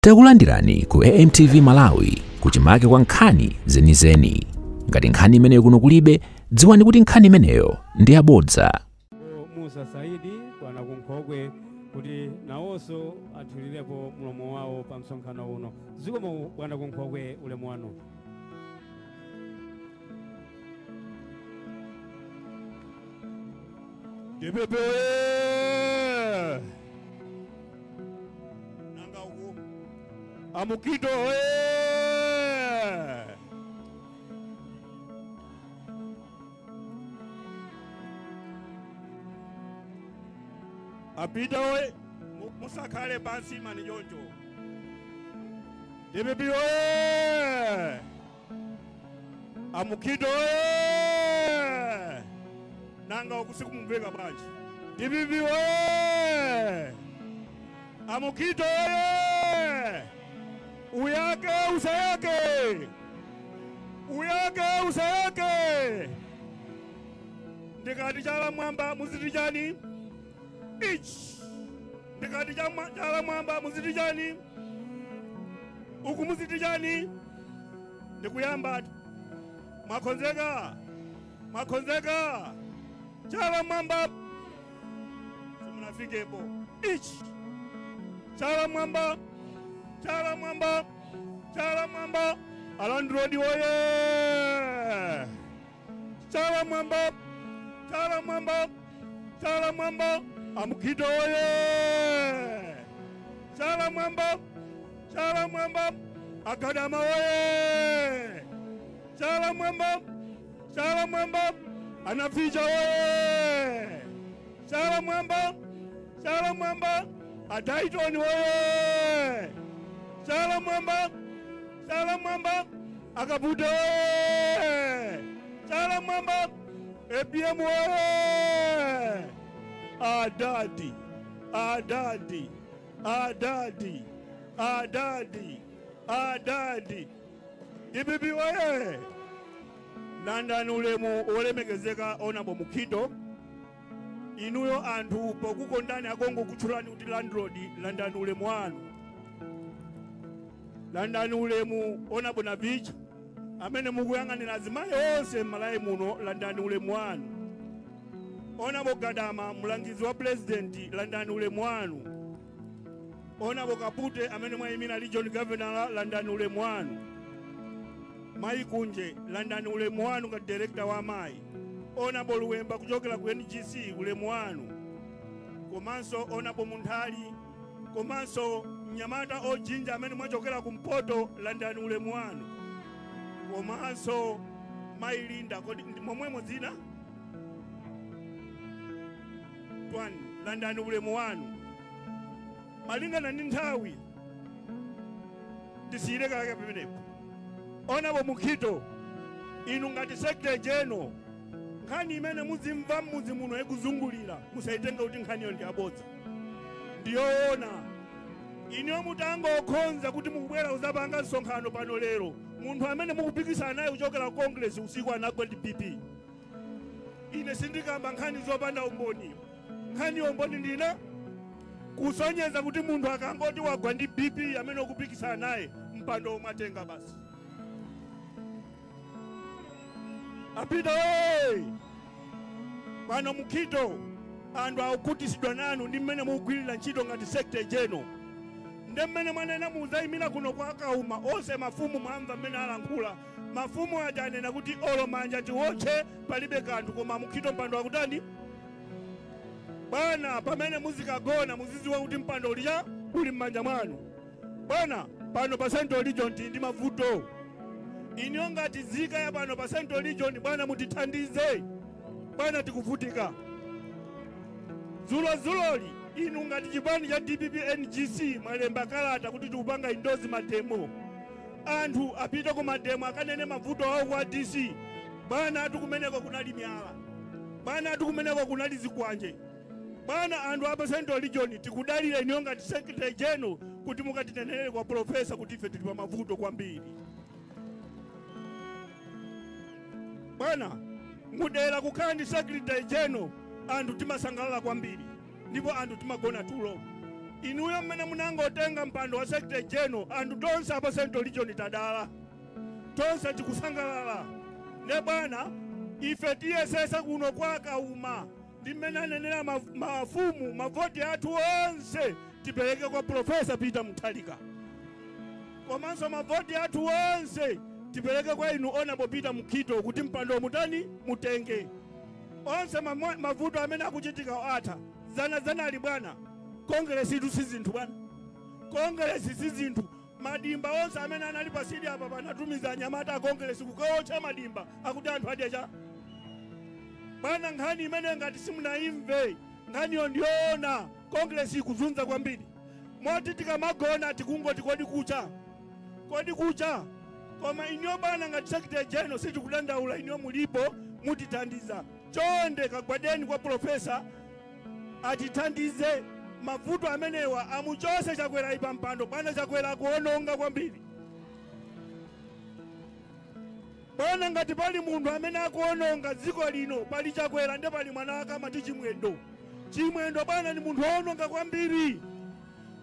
Takulandirani ku AMTV Malawi kuchimake kwa nkhani zenizeni. Ngati nkhani imeneyo kuno kulibe, dziwani kuti nkhani imeneyo ndi abodza. Musa Saidi bwana kunkhokwe kuti nawonso athulirepo mlomo wawo pa msonkhano uno. Zikomo bwana kunkhokwe ulemu wanu. DPP nanga uko Amukito apita we musakhale pansi mani choncho. DPP Amukito nanga ukusiku mumveka banje. DPP Amukito uyake usayake ndikati chala mwamba muziti chani ndikati chala mwamba muziti chani uku muziti chani ndikuyamba mwakonzeka chala mwamba simunafikepo chala mwamba alandrodi oye chala mwamba Amukito oye chala mwamba akadama oye chala mwamba anaficha oye chala mwamba Adaitoni oye chala mwamba akabuda oye chala mwamba EPM oye adadi DPP oye landani ulemu olemekezeka onabo Mukito inuyo anthu pokukondani akongo kutchulani kuti landani ulemu wanu. Landani ulemu onabona bicha amene mukuyang'anira azimayi onse m'Malawi muno, landani ulemu wanu. Onabo Gadama mlangizi wa president, landani ulemu wanu. Onabo Kapute amene mwayimira region governor, landani ulemu wanu. Mayi Kunje landani ulemu wanu ngati director wa mayi. Onabo Luwemba kuchokera ku NGC ulemu wanu. Komanso onabo Munthali, komanso Nyamata Ojinja amene mwachokera kumpoto, landani ulemu wanu. Komanso Mailinda kodi momwemo zina Twani landani ulemu wanu. Malingana ndi nthawi tisiyire kake pamenepo. Onabo Mukito inu ngati secretary general, nkhani imene muzimva mudzi muno ikuzungulira musaitenga kuti nkhaniyo ndi abodza. Ndiyoona iniyo mutangokhonza kuti mukubwera uzapanga msonkhano pano lero, munthu amene mukupikisana naye kuchokera ku Congress usiku anagwa ndi DPP. Ine sindikamba nkhani zopanda umboni. Nkhani umboni ndina kusonyeza kuti munthu akangoti wagwa ndi DPP amene ukupikisana naye mpando umatenga basi. Apita oye pano Mukito anthu akutisidwa nanu ndi mmene mukugwirira ntchito ngati secretary general. Ndi mmene mwanena muzayimira kuno kwa Kauma onse mafumu mwamva mmene alankhula. Mafumu aja anena kuti olo manja tiwotche palibe kanthu, koma Mukito mpando wakutani bwana. Pamene muzikagona muziziwa kuti mpando ulija uli m'manja mwanu bwana. Pano pa Central Region ndi mavuto. Inyo ngati zika ya pano pa Central Region bwana mutithandize bwana, tikuvutika. Zuloli inu ngati chipani cha DPP NGC mwalemba kalata kuti tikupanga indozi mademo. Anthu apita ku mademo akanene mavuto awo kwa DC bwana. Atukumeneko kunali myala bwana, atukumeneko kunali zikwanje bwana. Anthu apa Central Region tikudalira inyo ngati secretary general kuti mukatitenenere kwa professor kuti ife tili pa mavuto kwambiri bwana. Mudera kukhala ndi secretary general anthu timasangalala kwambiri, ndipo anthu timagona tulo. inuyo mmene munangotenga mpando wa Secretary General anthu tonse apa Central Region tadala tonse tikusangalala ne bwana ife tiyesesa kuno kwa Kauma ndi mmene anenera mafumu mavoti athu onse tipereke kwa Professor Peter Mutharika komanso mavoti athu onse tipereke kwa inu Honorable Peter Mukito kuti mpando mutani mutenge onse mavuto amene akuchitika atha zana ali bwana Congress itu sizinthu bwana Congress sizinthu madimba onse amene anali pasidi apa panatumiza anyamata a Congress kukaotcha madimba akuti anthu adya cha bwana nkhani imene ngati simunaimve nkhaniyo ndiyoona Congress ikuzunza kwambiri moti tikamagona tikungoti kodi kucha koma inyo bwana ngati Secretary General sitikudandaula inyo mulipo mutithandiza chonde kagwadeni kwa Professor atithandize mavuto amenewa amuchose Chakwera ipa mpando bwana Chakwera kuononga kwambiri bwana ngati pali munthu amene akuononga dziko lino pali Chakwera ndi pali mwana wake amati Chimwendo bwana ni munthu woononga kwambiri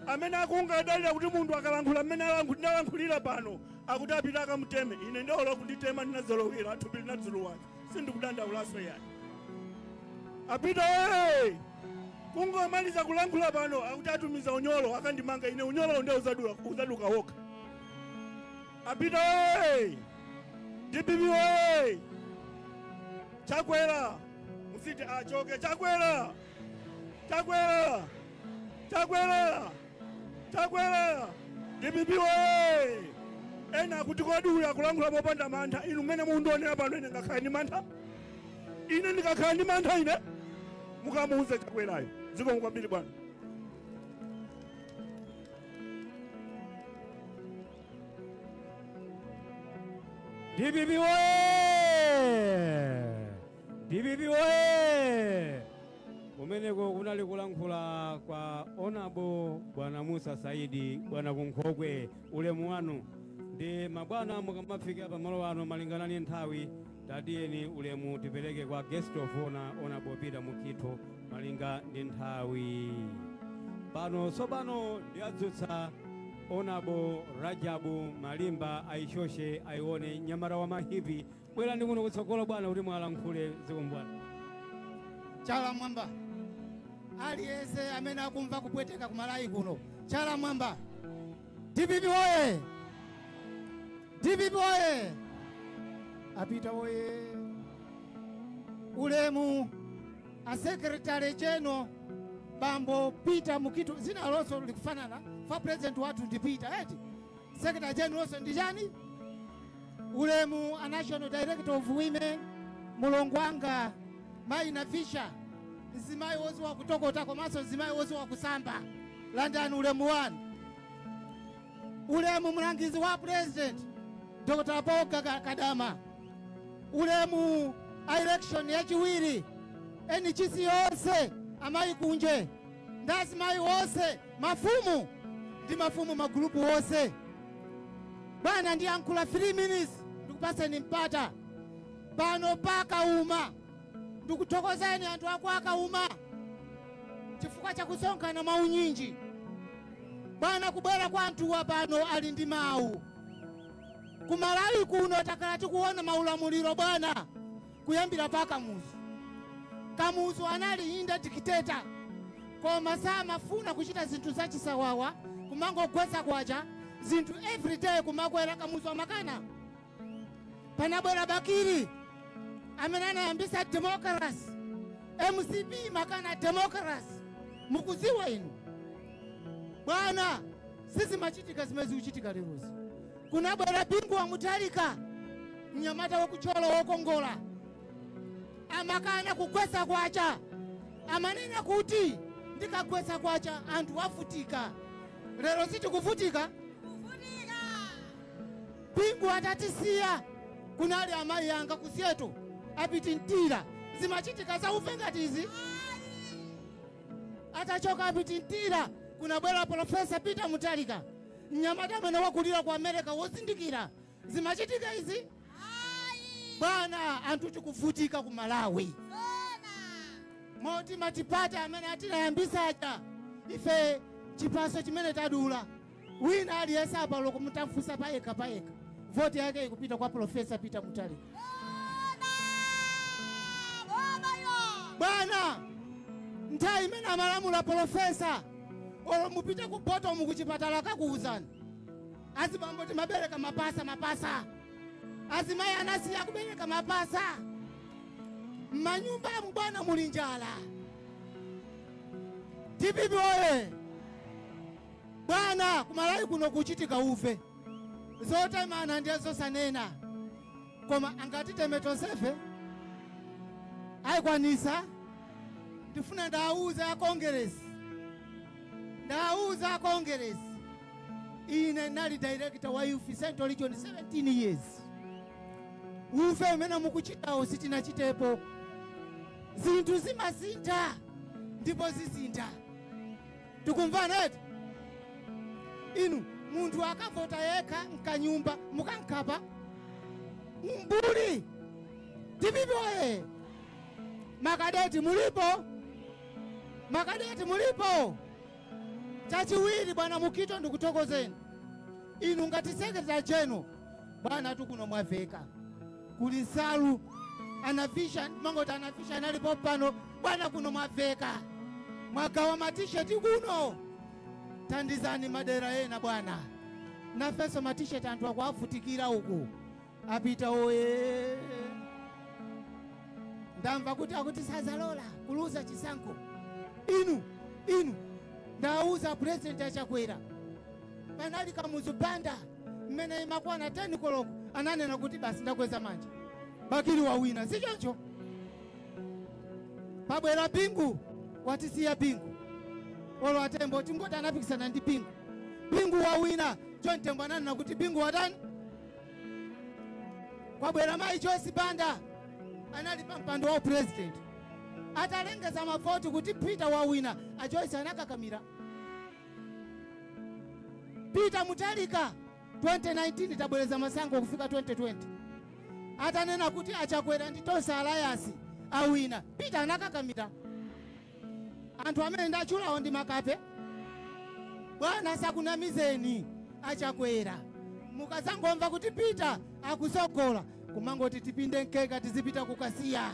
amene akungadalira kuti munthu akalankhula amene alankhulira pano akuti apita akamuteme ine ndolo kunditema ndinazolowera athupi linadzuluwani sindikudandaulaso yani apita kungomaliza kulankhula pano akuti atumiza unyolo akandimanga ine unyolo ndio uzaduka woka apita DPP Chakwera musiti achoke Chakwera DPP ena kuti kodi uya kulankhula popanda mantha inu mene mundionera pano ine ngakhala ndi mantha ine ndikakhala ndi mantha ine mukamuuze Chakwerayo ziko kwambiri bwana DPP kumeneko kunali kulankhula kwa Honorable Bwana Musa Saidi Bwana Kunkhokwe ulemu wanu ndi mabwana mukamafika pa malo ano malingana ni nthawi tatiyeni ulemu tipereke kwa guest of honor Honorable Peter Mukito malinga ndi nthawi pano sobano ndi adzutsa Honorable Rajabu Malimba aishoshe aione nyamara wa mahivi bwera ndi kuno kutsogolo bwana kuti mwalankhule zikombwana Chala mwamba aliyese amene akumva kupweteka kumalayi kuno Chala mwamba DPP oye apita oye ulemu a Secretary General Bambo Peter Mukito zina loso likufanana fa president watu ndi Peter eti Secretary General loso ndi jani ulemu a National Director of Women Mulongwanga Maina Fisher Zimai wozi wa kutokota komanso Zimai wozi wa kusamba London ulemu wanu ulemu mlangizi wa president Dr. Paul Kadama ulemu election ya chiwiri eni chisi yonse amayi kunje ndazimayi wose mafumu ndi mafumu magrupu wose bwana ndi ankula 3 minutes ndikupaseni mpata pano paka uma ndikuthokozeni anthu ako akauma chifukwa cha kusonkhana maunyinji bwana kubwera kwa anthuwa pano ali ndi mawu kumalawi kuno takala tikuona maulamuliro bwana kuyambira paka Kamuzu anali inda dictator koma samafuna kuchita zinthu zachisawawa kumangogwesa kwacha zinthu every day kumakwera Kamuzu amakana panabwera Bakiri amene anayambisa democracy MCP makana democracy mukuziwa inu bwana sisi machitika zimezi uchitika lerozi kunabwera Bingu wa Mutharika mnyamata wakucholo wokongola amakana kugwesa kwacha amanena kuti ndikagwesa kwacha anthu wafutika lero siti kufutika Bingu atatisiya kunali amayi yanga kusieto apiti ntira zimachitika za uvengatizi atachoka apiti ntira kunabwera Professor Peter Mutharika mnyamata amene wakulira ku America wozindikira zimachitika izi bwana anthu tikufutika ku Malawi moti matipata amene atinayambisa aja ife chipaso chimene tadula wina aliyesa apa loko mutafusa payeka voti yake ikupita kwa Profesa Peter Mutharika. Bwana nthawi imene amalamula Profesa olo mupita ku bottom kuchipatala kakuuzani azibambo timabereka mapasa azimayi anasiya kubereka mapasa mmanyumba amu bwana muli njala. DPP oye bwana kumalawi kuno kuchitika uve zote mana ndizo sanena koma angati temetosefe aikwanisa ndifuna ndauza Congress ine nali director wa Youth Central Region 17 years uve umene mukuchitawo sitina chitepo zinthu zimasinta ndipo zisinta tikumvana eti inu muntu akavota yekha mkanyumba mukankapa mbuli tibiboye makadeti mulipo chachiwiri bwana Mukito ndikutokozeni inu ngati Secretary General bwana tukuno mwaveka kuli Nsalu anafisha mangoti anafisha nalipo pano bwana kuno mwaveka mwagawa matisheti kuno tandizani madera yena bwana nafeso matisheti anthu akwafutikira uku apita oye ndamva kuti akuti sazalola kuluza chisankho inu ndauza President achakwera panali kamuzubanda mmene imakwana 10 koloko ananena kuti basi ndakweza manja bakili wawina sichocho pabwera Bingu watisiya Bingu olo atembo tingoti anapikisana ndi Bingu wawina chontembo ananena kuti Bingu watani kwabwera mayi Joyce Banda anali pampando wa president atalengeza mavoti kuti Peter wawina a Joyce anakakamira Peter Mutharika 2019 tabweleza masango kufika 2020 atanena kuti achakwera ndi Tosa Alliance awina Peter anakakamira anthu amene ndachulawo ndi makape bwana sakunamizeni achakwera mukazangomva kuti Peter akusogola kumangoti tipinde nkeka tizipita kukasiya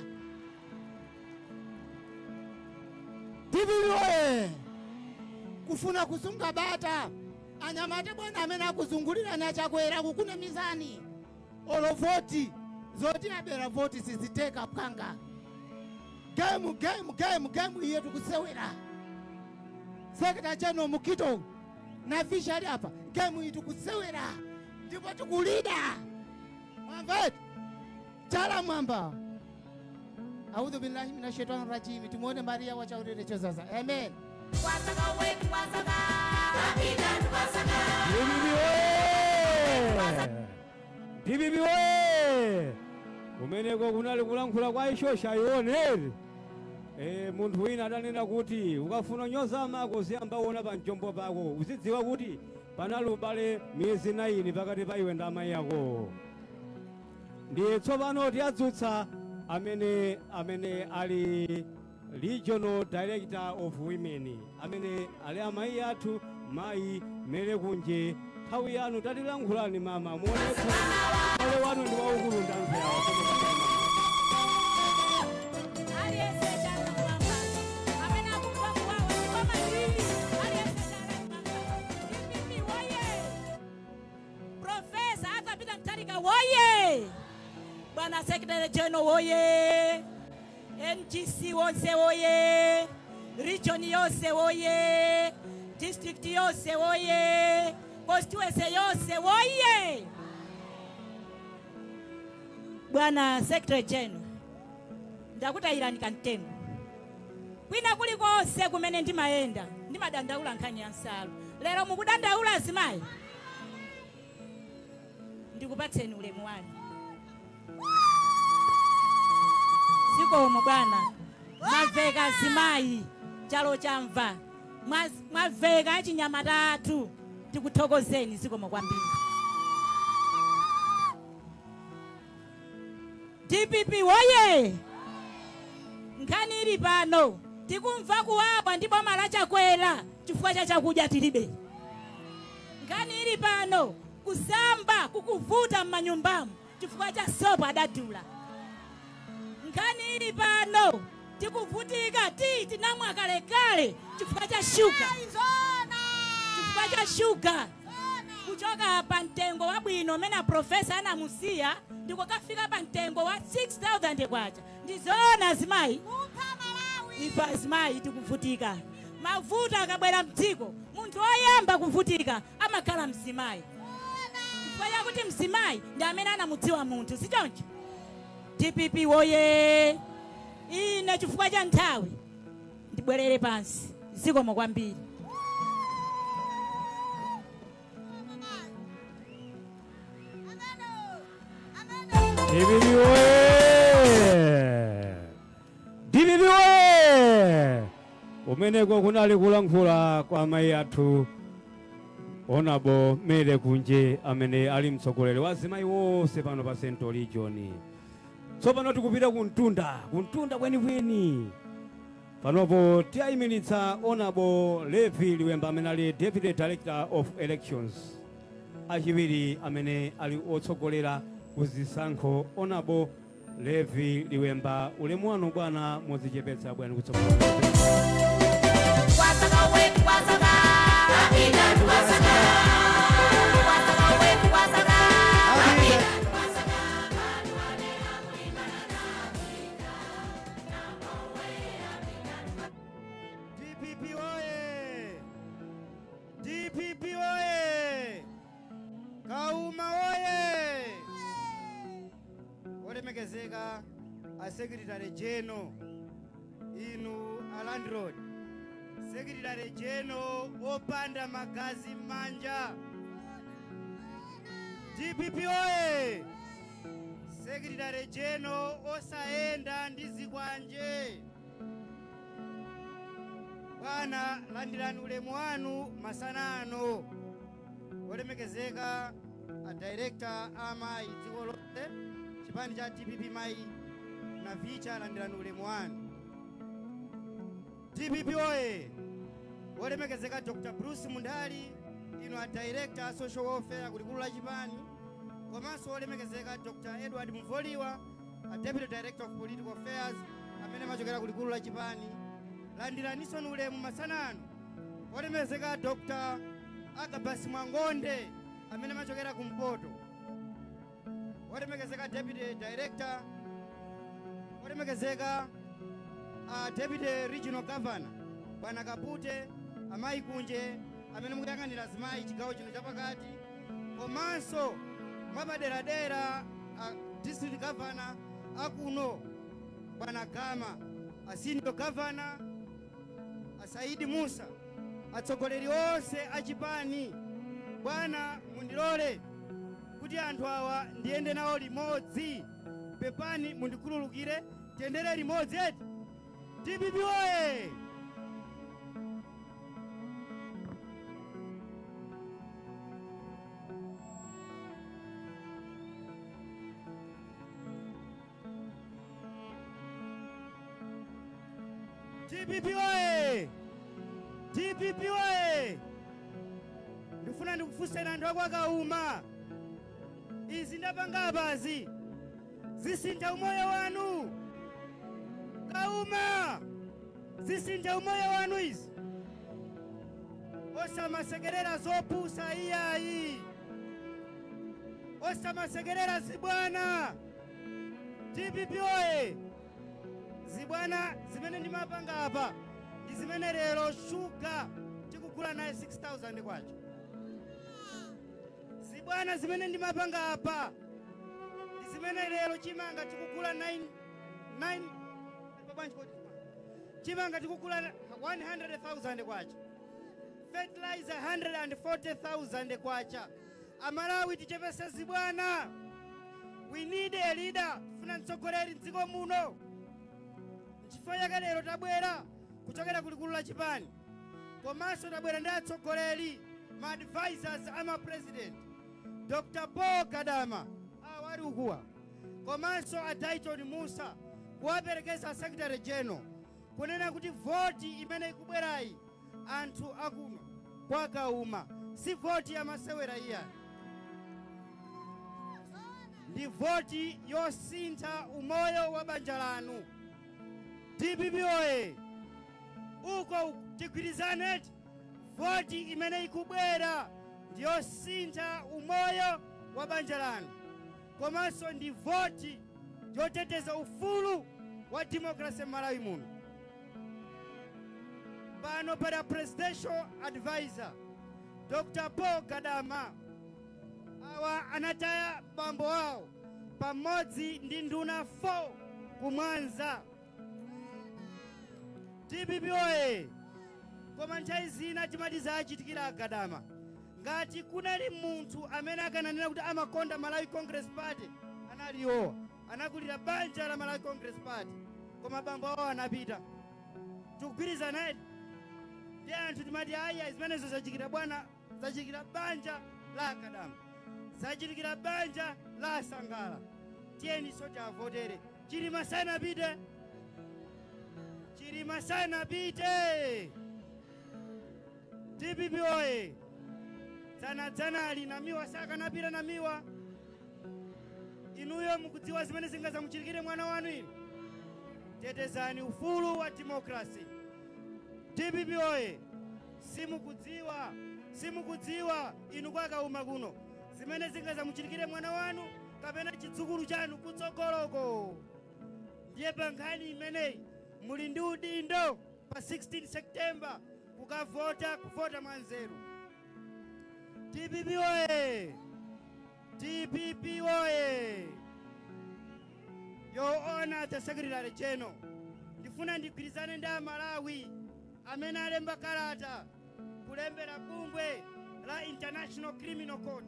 tibiwe kufuna kusunga bata anyamate bwana amene akuzungulira na achakwera kukuna mizani olo voti zoti abera voti siziteka panga game iye tukusewera Secretary General Mukito na fishari hapa game itu kusewera ndipo tukulida mwamvet chala mwamba A'udhu billahi minashaitani rajim tumuone Maria wacha urerecho sasa amen wasaka wetu wasaka abidan wasaka bibi we kumeneko kunali kulankhula kwa ishosha yoneri munthu wina adanena kuti ukafuna nyoza mako ziyamba wona pa mchombo pako uzidziwa kuti panali ubale miyezi 9 pakati pa iwe ndi amayi ako ndiye tsopano tiyadzutsa amene ali Regional Director of Women amene ali amayi athu mayi Mere Kunje nthawi yanu tatilankhulani mama muonetsa ale wanu ndi waukulu ndanze yawo woye Bwana Secretary General woye NGC wonse woye region yose woye district yose woye constituency yose woye Bwana Secretary General ndakutayirani kantengo kwina kulikonse kumene ndimayenda ndimadandaula nkhani ya Nsalu lero mukudandaula azimayi ndikupatseni ulemu wanu sikomo bwana mwaveka azimayi chalo chamva mwaveka chinyamata tikuthokozeni sikomo kwambiri DPP woye nkhani ili pano tikumva kuwabwa ndipo malachakwera chifukwa cha chakudya tilibe. Ngani ili pano kusamba kukuvuta m'manyumbamo chifukwa cha sopo adadula. Ngani ili pano tikuvutika tinamwa kale chifukwa cha shuga. Chifukwa cha shuga. Kuchoka pa mtengo wabwino mena profesa anamusia ndiko kafika pa mtengo wa 6,000 kwacha. Ndizona azimayi. Ifa azimayi tikuvutika. Mavuta akabwera mtiko, muntu oyamba kuvutika amakhala mzimayi. Chifukwa kuti mzimayi ndi amene anamudziwa muntu, si choncho? DPP woye. Ine chifukwa cha nthawi ndibwerere pansi. Zikomo kwambiri. DPP woye. DPP woye. Umeneko kunali kulankhula kwa mayi athu Honorable Mele Kunje amene ali mtsogoleri wa azimayi wonse pano pa Central Region. Tsopano tikupita kuntunda kwenikweni. Panopo tiyimitsa Honorable Levi Liwemba amene ali Deputy Director of Elections. Achiwiri amene ali otsogolera kuzisankho Honorable Levi Liwemba, ulemu wanu bwana muzichepetsa bwana kutsogolera. DPP oye! DPP oye! Kauma oye! Olemekezeka a Secretary General inu a Land Road. Secretary General opanda magazi manja. DPP oye! Secretary General osaenda ndizikwanje. Bwana landirani ulemu wanu masanano. Olemekezeka a Director amayi dziko lonse chipani cha DPP mayi na vicha landirani ulemu wanu. DPP oye! Olemekezeka Dr. Bruce Mundali inu a Director Social Welfare kulikulu la chipani. Komanso olemekezeka Dr. Edward Mvoliwa a Deputy Director of Political Affairs amene machokera kulikulu la chipani. Landiraniso ulemu masanano. Olemekezeka Dr. Agabasi Mwangonde amene machokera kumpoto. Olemekezeka Deputy Director. Olemekezeka Deputy Regional Governor Bwana Kapute amayi Kunje amene mukuyang'anira azimayi chigawo chino chapakati. Komanso mwapaderadera District Governor akuno Bwana Gama, a Senior Governor Saidi Musa, atsogoleri onse achipani. Bwana mundilole kuti anthu awa ndiende nawo limodzi. Pepani mundikhululukire tiyendere limodzi eti. DPP oye! DPP oye! DPP oye! Ndifuna ndikufunseni anthu ako akauma. Izi ndapanga apazi zisintha umoyo wanu. Kauma! Zisintha umoyo wanu izi. Osamasekerera zopusa iyayi. Osamasekerera zibwana. DPP oye! Zibwana zimene ndimapanga apa ndi zimene lero shuga tikugula naye 6,000 kwacha. Zibwana zimene ndimapanga apa ndi zimene lero chimanga tikugula 9 chimanga tikugula 100,000 kwacha. Fertilizer 140,000 kwacha. Amalawi tichepese zibwana. We need a leader. Funa mtsogoleri mdziko muno. Chifukwa chake lero tabwera kuchokera kulikulu la chipani. Komanso tabwera ndi atsogoleri ma advisors ama president Dr. Paul Kadama awali ukuwa. Komanso a Dayton Musa kuwaperekeza Secretary General kunena kuti voti imene ikubwerayi anthu akuno kwa Kauma si voti ya masewera iya, ndi voti yosintha umoyo wa banja lanu. DPP oye! Uko tigwirizane, voti imene ikubwera ndiyosintha umoyo wa banja lanu, komanso ndi voti yoteteza ufulu wa demokrasi Malawi muno. Pano para presidential advisor Dr. Paul Gadama, awa anataya bambo wao pamodzi ndi nduna 4 kumwanza. DPP oye! Koma nthawi zina timatiza achitikira Gadama, ngati kunali munthu amene akananena kuti amakonda Malawi Congress Party analiyowa, anakulira banja la Malawi Congress Party, koma bambo wao anapita. Tikugwirizana ndi anthu timati aya zimenezo zachikira bwana, zachikira banja la Gadama, zachikira banja la Sangala. Tiyeni sote avotere. Chilima sana pite, Chilima sana pite. DPP oye! Dzana ali na miwa saka napita na miwa. Inuyo mukudziwa zimene zingazamuchitikire mwana wanu inu. Tetezani ufulu wa demokrasi. DPP oye! Simukudziwa inu kwa Kauma kuno zimene zingazamuchitikire mwana wanu kapena chidzukulu chanu kutsogoloko. Ndiye pankhani imeneyi muli ndi udindo pa 16 September kuvota mwanzeru. DPP oye! DPP oye! Your Honor the Secretary General, ndifuna ndigwirizane ndi Malawi amene alemba kalata kulembera bungwe la International Criminal Court,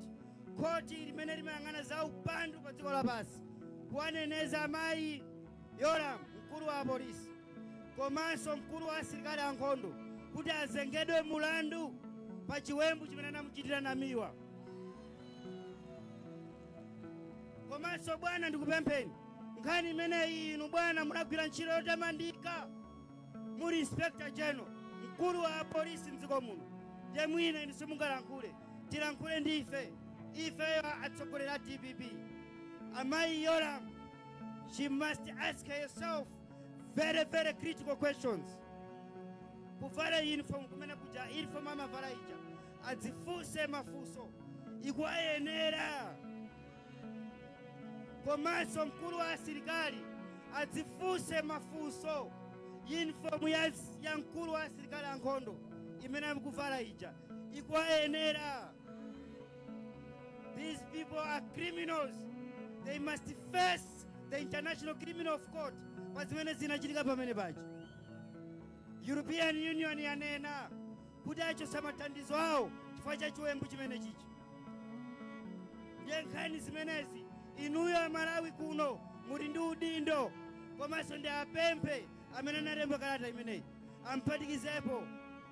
koti limene limayang'ana za upandu pa dziko lapansi, kuwaneneza amayi Yoram, mkulu wa polisi, komanso mkulu wa asilikali ankhondo, kuti azengedwe mulandu pa chiwembu chimene anamuchitira namiwa. Komanso bwana ndikupempheni, nkhani imeneyi inu bwana munagwira ntchito yotamandika, muri Inspector General, mkulu wa polisi mdziko muno. Ndiye mwina inu simungalankhule, tilankhule ndi ife atsogolera DPP. Amayi Yoram, she must ask herself very critical questions. Kuvala uniform kumene kuja uniform amavala ija, adzifuse mafunso ikuwayenera. Komanso mkulu wa asilikali adzifuse mafunso uniform ya mkulu wa asilikali ankhondo imene amkuvala ija ikuwayenera. These people are criminals. They must face the International Criminal Court pa zimene zinachitika pamene paja. European Union yanena kuti achosa mathandizo awo chifukwa cha chiwembu chimene chichi. Ndiye nkhani zimenezi inuyo Malawi kuno muli ndi udindo, komanso ndi apemphe amene analemba kalata imeneyi ampatikizepo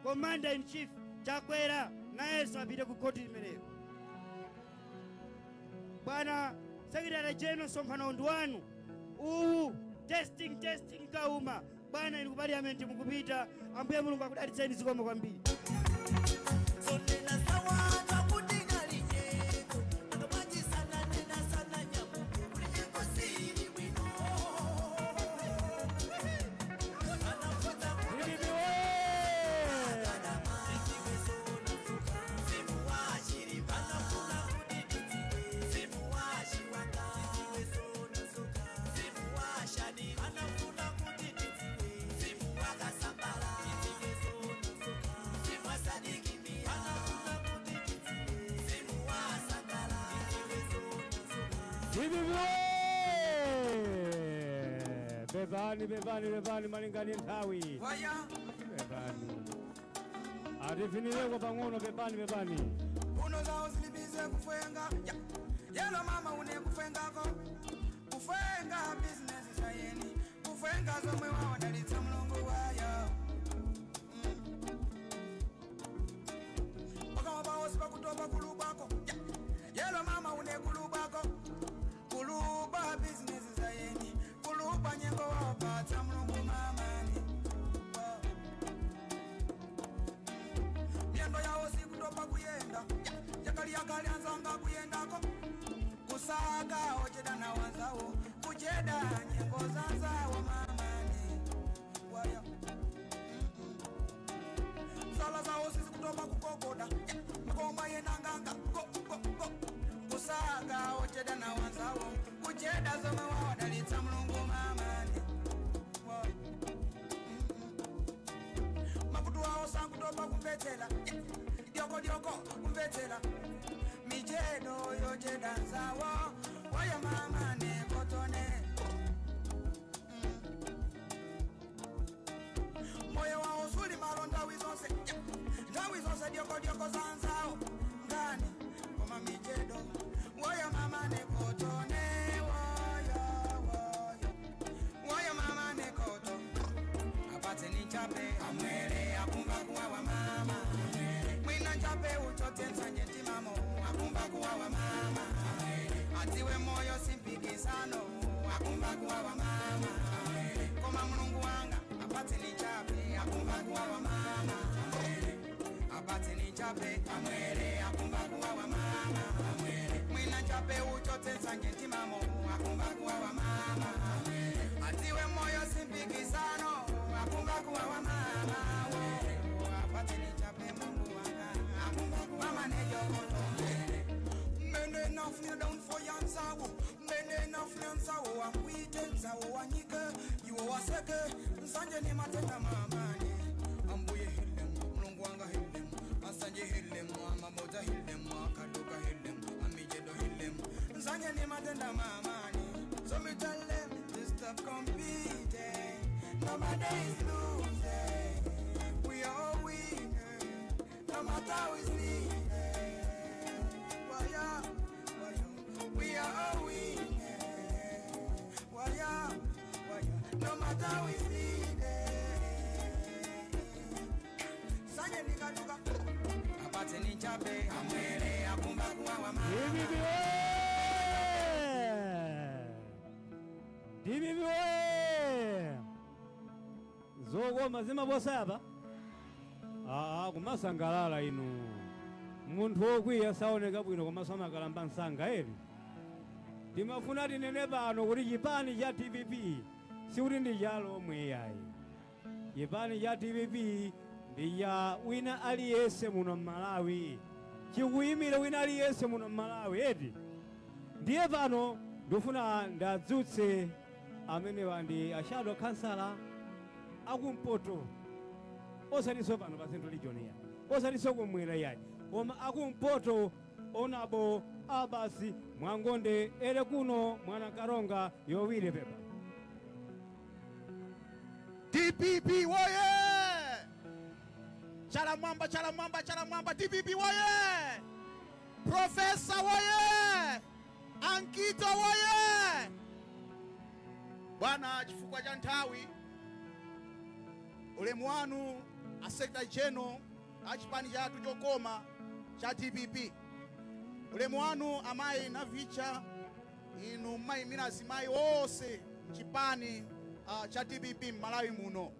Commander in Chief Chakwera nayenso apite ku koti limeneyo. Bwana Secretary General, msonkhano ndi wanu uwu. Testing Kauma. Bwana inu ku parliament mukupita, ambuye Mulungu akudalitseni zikomo kwambiri. Bevani malingani nthawi. Bevani. Adifinire kwa pang'ono bevani. Uno zao zilibize kufenga. Yelo mama une kufengako. Kufenga business sayeni. Kufenga zomwe wao dalitsa Mulungu wayo. Bakama bawo sipa kutoba kulubako. Yelo mama une kulubako. Kuluba business sayeni. Kuluba nyengo wao pata Mulungu mamani. kalianzanga kuyendako kusaga ojeda na wanzawo kujeda nyengo zanzawo mamani waya sala zawo sisi kutoka kukokoda ngoma yenanganga go kusaga ojeda na wanzawo kujeda zoma wawa dalitsa mulungu mamani makutu wawo sankutoka kumbetela dioko kumbetela mijedo yojeda nzawo waya mamani kotone moyo wawo suli malonda wizonse dioko zanzawo ngani koma mijedo waya mamani kotone waya mamani koto apate ni chape amwele akumba kuwa wa mama mwina chape uchote nsanyeti mamo akumba kuwa wa mama atiwe moyo simpikisano akumba kuwa wa mama koma mulungu wanga apate ni chape akumba kuwa wa mama apate ni chape amwele akumba kuwa wa mama mwina chape uchote nsanyeti mamo akumba kuwa wa mama atiwe moyo simpikisano akumba kuwa wa mama apate ni chape mungu wanga akumba kuwa mama nejo kotombe mene nafuna down for yanzawo mene nafuna yanzawo amwite nzawo wanyike yuwo waseke nsanje ni matenda mamani ambuye hillem mulungu wanga hillem asanje hillem amamoja hillem akaluka hillem amijedo hillem nsanje ni matenda mamani so me tell them to stop competing nobody is losing we are all winners no matter who is leading we are all winners no matter who is leading sanye nikatuka apate ni chape amwele akumba kuwa wa mama Dibibi zogo mazima bosaba kumasangalala inu muntu okwiya saoneka bwino komasoma kalamba nsanga eri timafuna tinene pano kuti chipani cha TPP sikuti ndi chalo omwe yayi chipani cha TPP ndi ya wina aliyense muno m'Malawi chikuyimira wina aliyense muno m'Malawi eti ndiye pano ndofuna ndadzutse amene wandi ashado kansala akumpoto osatiso pano pa Central Region ya osatiso kumwera yayi koma akumpoto onabo abasi mwangonde ere kuno mwana karonga yowire pepa TPP woye chala mwamba TPP woye Profesa woye Ankito woye bwana chifukwa cha nthawi ulemu wanu a Secretary General achipani chathu chokoma cha TPP ulemu wanu amayi Navicha inu mayimira azimayi onse chipani cha TPP m'Malawi muno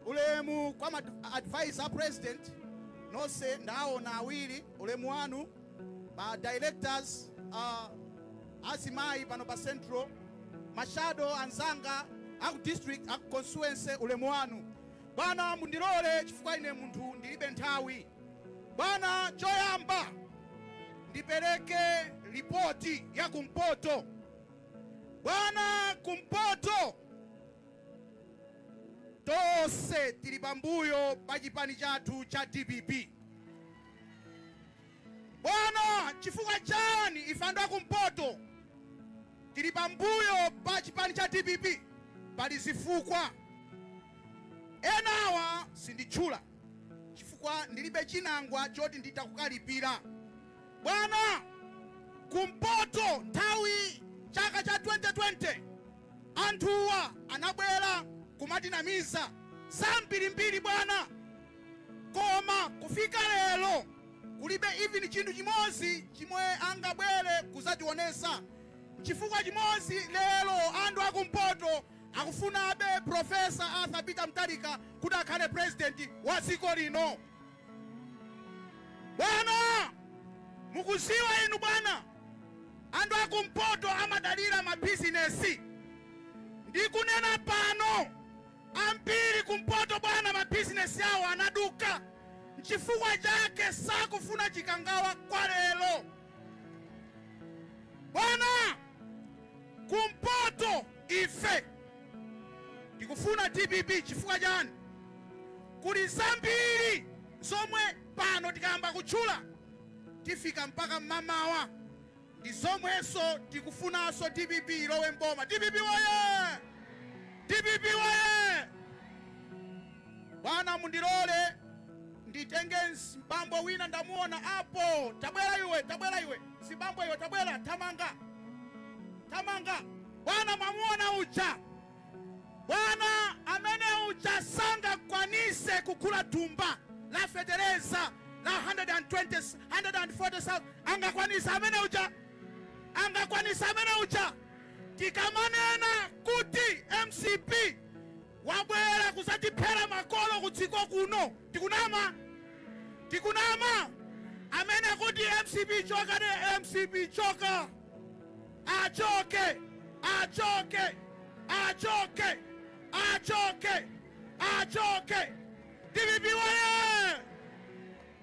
ulemu kwa advisor president nonse ndaona awiri ulemu wanu ba directors azimayi pano pa Central mashado anzanga aku district aku constituency ulemu wanu bwana mundilole chifukwa ine munthu ndilibe nthawi bwana choyamba ndipereke ripoti ya kumpoto bwana kumpoto tose tili pambuyo pa chipani chathu cha TPP bwana chifukwa chani ifandwa kumpoto tili pambuyo pa chipani cha TPP pali zifukwa enawa sinditchula chifukwa ndilibe chinangwa choti nditakukalipira bwana kumpoto nthawi chaka cha 2020 anthuwa anabwera kumatinamiza zambirimbiri bwana koma kufika lero kulibe even chinthu chimodzi chimwe angabwere kuzationesa chifukwa chimodzi lero anthu akumpoto akufunabe Profesa Arthur Peter Mutharika kuti akhale president wa dziko lino bwana mukuziwa inu bwana andu akumpoto amadalira mabizinesi. Ndikunena pano ambiri kumpoto bwana mabizinesi yawo anaduka. Nchifukwa chake sakufuna chikangawa kwa lero. Bwana kumpoto ife ndikufuna TPP chifukwa chani? Kuli zambiri zomwe pano tikamba kutchula tifika mpaka mmamawa. Ndi zomweso tikufunanso TPP ilowe mboma. TPP waye! TPP waye! Bwana mundilole nditenge mbambo wina ndamuona apo. Tabwera iwe. Sibambo iwe tabwera tamanga. Bwana mamuona uja. Bwana amene uja sanga kwanise kukula tumba la Federeza la 140,000 angakwanisa amene uja. Tikamanena kuti MCP wabwera kuzatiphera makolo kudziko kuno tikunama amene kuti MCP choka ne MCP choka achoke.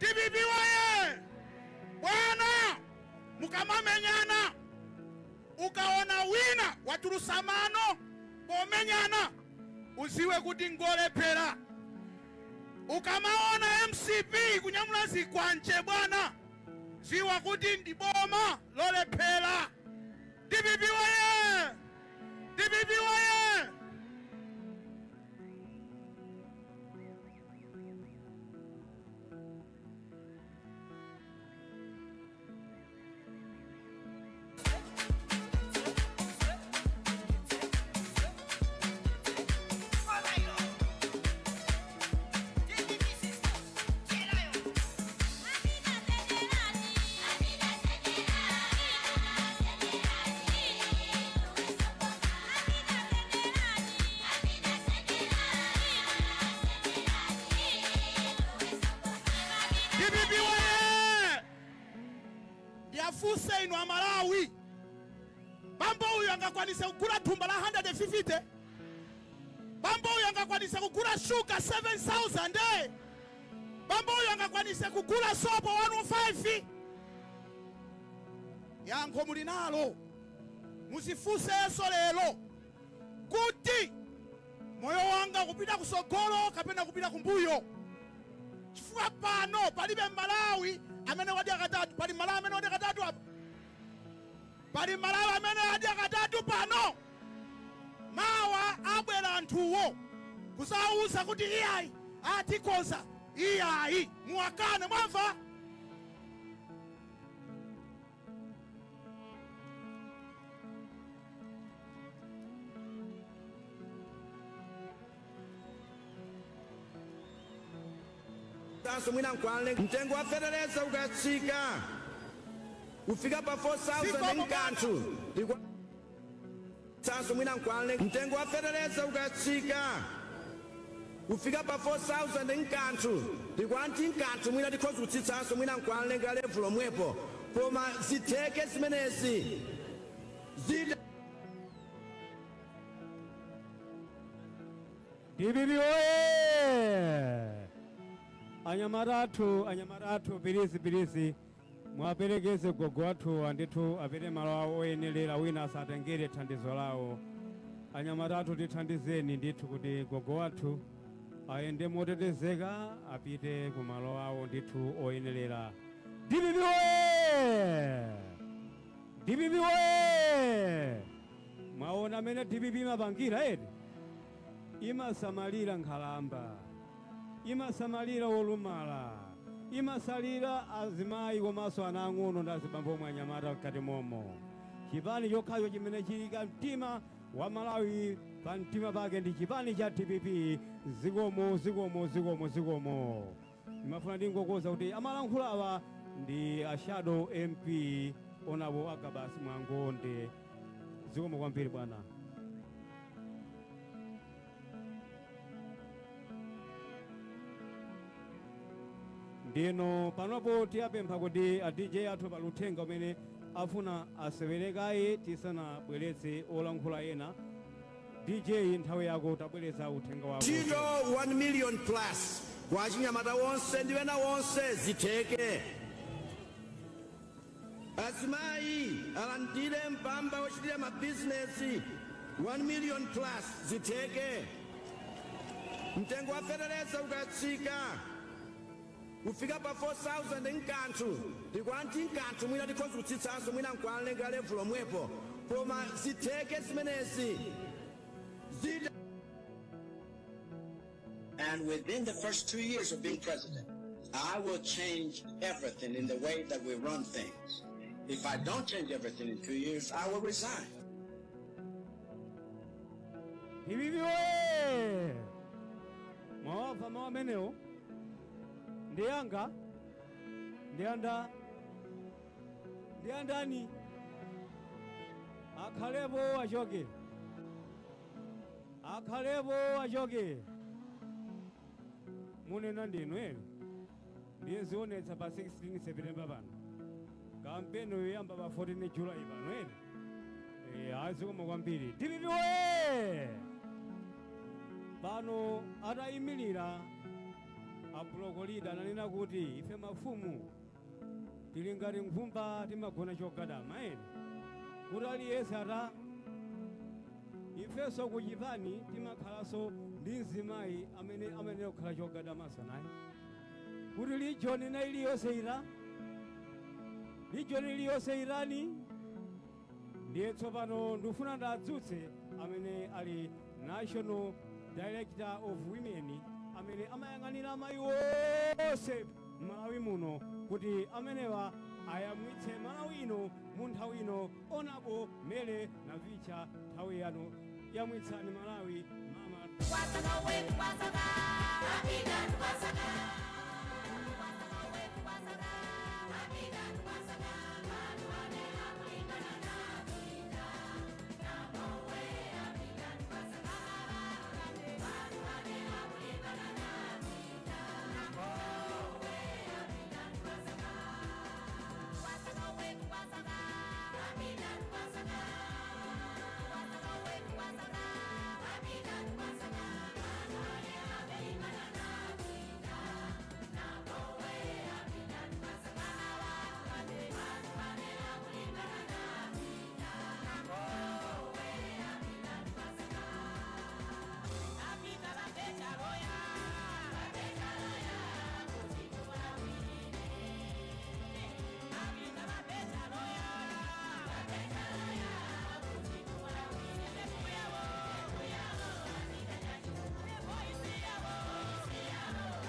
TPP waye! Bwana mukamamenyana ukaona wina watulusamano pomenyana uziwe kuti ngolephera. Ukamaona MCP kunyamula zikwanje bwana ziwa kuti ndiboma lolephera. TPP waye! TPP waye! Fuse inu Amalawi. Bambo huyu angakwanisa kukula tumba la 150. Bambo huyu angakwanisa kukula shuka 7,000. Bambo huyu angakwanisa kukula sopo 105. Yankho mulinalo. Musifuse eso lelo. Kuti moyo wanga kupita kusogolo kapena kupita kumbuyo. Chifukwa pano palibe Malawi amene wadya katatu. Pali Malawi amene wadya katatu apa. Pali Malawi amene wadya katatu pano. Mawa abwera anthuwo kusauza kuti iyayi atikoza iyayi muwakane mwamva. Tanso mwina nkwale mtengo wa Federeza ukatsika kufika pa 4,000 nkanthu. Tanso mwina nkwale mtengo wa Federeza ukatsika kufika pa 4,000 nkanthu. Tikwanti nkanthu mwina tikhoza kutsitsanso mwina nkwale nga level omwepo. Koma zitheke zimenezi zida TPP oye! Anyamaratu birisi mwaperekeze gogo wathu anditu apite malo awo oyenelera wina asatengere thandizo lawo. Anyamaratu tithandizeni ndithu kuti gogo wathu ayende motetezeka apite ku malo awo ndithu oyenelera. TPP oye! TPP oye! Mwaona amene TPP imapangira eti? Imasamalira nkhalamba, imasamalira olumala, imasalira azimayi komanso ana ang'ono ndi azibambo omwe anyamata mkati momo. Chipani chokhacho chimene chili ka mtima wa Malawi pa mtima pake ndi chipani cha TPP. Zikomo. Imafuna ndingokoza kuti amalankhula awa ndi a Shadow MP Honorable Agabus Mwangonde. Zikomo kwambiri bwana. ndino panopo tiyapempha kuti a DJ athu paluthenga umene afuna asewerekaye tisanabweretse olankhula ena. DJ nthawi yako tabweretsa uthenga wako. Tito 1 million plus kwa achinyamata wonse ndi wena wonse zitheke. Azimayi alandire mpamba wochitira mabizinesi 1 million plus zitheke. Mtengo wa fetereza ukatsika kufika pa 4,000 nkanthu tikwanti nkanthu mwina tikhoza kutsitsanso mwina nkwalenga level omwepo koma zitheke zimenezi. And within the first 2 years of being president, I will change everything in the way that we run things. If I don't change everything in 2 years, I will resign. Hiviviwe! Mawafa mawameneo. Ndianga. Ndianda. Ndiandani. Akalebo ajoge. Akalebo ajoge. Munena ndinu ndiyezionetsa pa 16 September pano. Kampeni yoyamba pa 14 July pano azikoma kwambiri. Tiviviwe! Pano atayimirira abuloko leader ananena kuti ife mafumu tili ngati nkhumba timagona chogadama kuti aliyense ata ifeso kuchipani timakhalanso ndi mzimayi amene kukhala chogadamaso naye kuti lijoni na iliyonse ira lijoni iliyonse irani ndiye tsopano ndifuna ndadzutse amene ali National Director of Women amene amayang'anira amayi wonse Malawi muno kuti amenewa ayamwitse Malawi ino mu nthawi ino onabo mele na vicha nthawi yano yamwitsani Malawi mama kwasaka we kwasaka abiga kwasaka kwasaka we kwasaka abiga kwasaka bantu ane akulingana na vita na mowe abiga kwasaka bantu ane akulingana na vita na mowe abiga kwasaka kwasaka we kwasaka abiga kwasaka kwasaka we kwasaka abiga kwasaka bantu ane akulingana na vita na mowe abiga kwasaka bantu ane akulingana na vita na mowe abiga kwasaka abiga la becha roya kuchikua wine abiga la becha roya kuchikua wine kuyawo abiga jaji voice yawo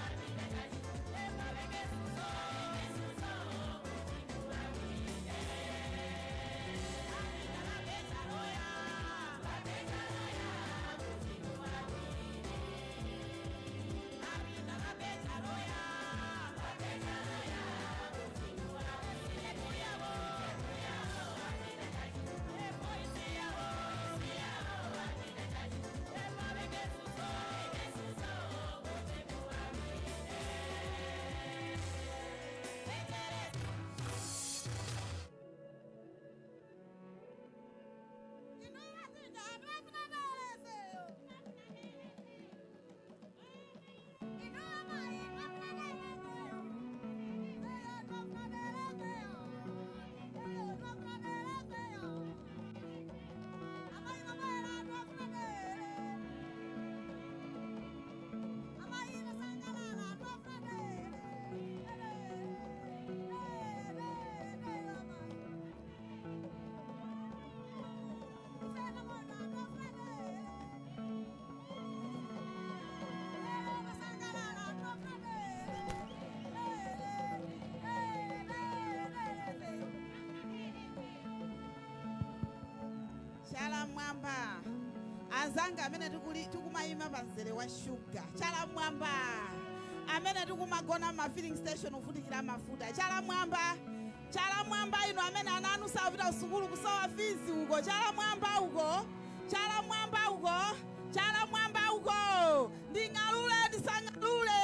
abiga jaji mabege suso kuchikua wine abiga la becha roya kuchikua wine abiga la becha roya kuchikua wine kuyawo abiga jaji voice yawo abiga jaji mabege suso kuchikua Chala mwamba azanga amene tikumayima panzere wa shuga. Chala mwamba amene tikumagona ma filling station ufutikira mafuta. Chala mwamba ino amene ananu sapita usukulu kusowa fizi uko. Chala mwamba uko nding'alule ndisangalule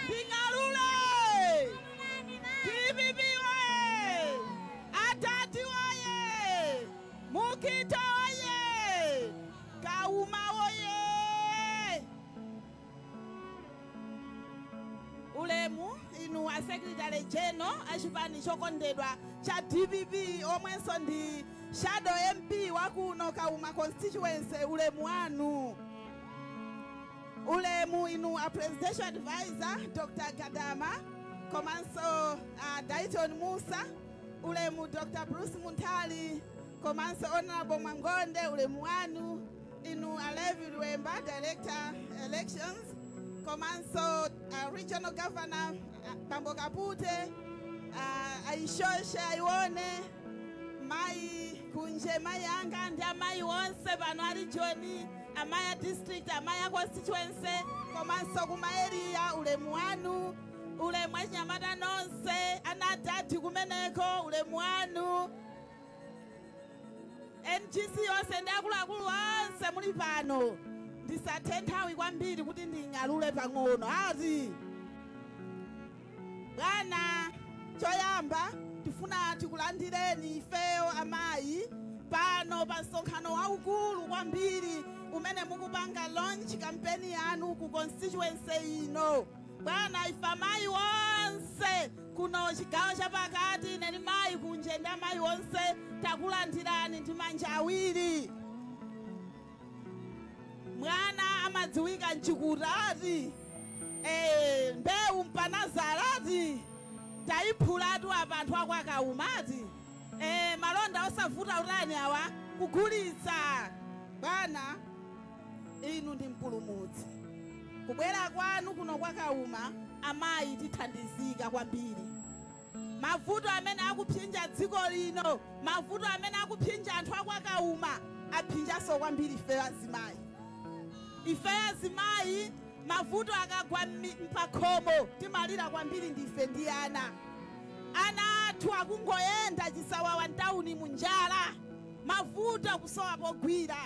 nding'alule Mukito oye! Kauma oye! Ulemu inu a Secretary General achipani chokondedwa cha DPP omwenso ndi Shadow MP wakuno Kauma constituency ulemu wanu. Ulemu inu a Presidential Advisor Dr. Gadama komanso Dayton Musa. Ulemu Dr. Bruce Muntali komanso Honorable Mangonde ulemu wanu. Inu a Levi Lwemba Director Elections komanso Regional Governor Bambo Kapute Aishoshe Aiwone Mai Kunje Mayanga ndi amayi onse pano ali Joni Amaya District Amaya Constituency komanso kuma area ulemu wanu. Ulemu achinyamata nonse anadati kumeneko ulemu wanu. NGC yonse ndi akuluakulu onse muli pano. Ndisathe nthawi kwambiri kuti nding'alule pang'ono ati bwana choyamba tifuna tikulandireni ifeyo amayi pano pa msonkhano waukulu kwambiri umene mukupanga launch campaign yanu ku constituency ino. Bwana ife amayi onse kuno chigawo chapakati neni mayi kunje ndi amayi onse takulandirani ndi manja awiri. Mwana amadziwika mchikutati mbewu mpanazarati tayiphulatu apanthu akwa Kaumati malonda osavuta utani awa kugulitsa. Bwana inu ndi mpulumutsi kubwera kwanu kuno kwa Kauma amayi tithandizika kwambiri. Mavuto amene akuphinja dziko lino mavuto amene akuphinja anthu akwa Kauma aphinjanso kwambiri ife azimayi. Ife azimayi mavuto akagwa mpakhomo timalira kwambiri ndife ndi ana. Ana athu akungoyenda chisawawa ntawuni munjala. Mavuto kusowa pogwira.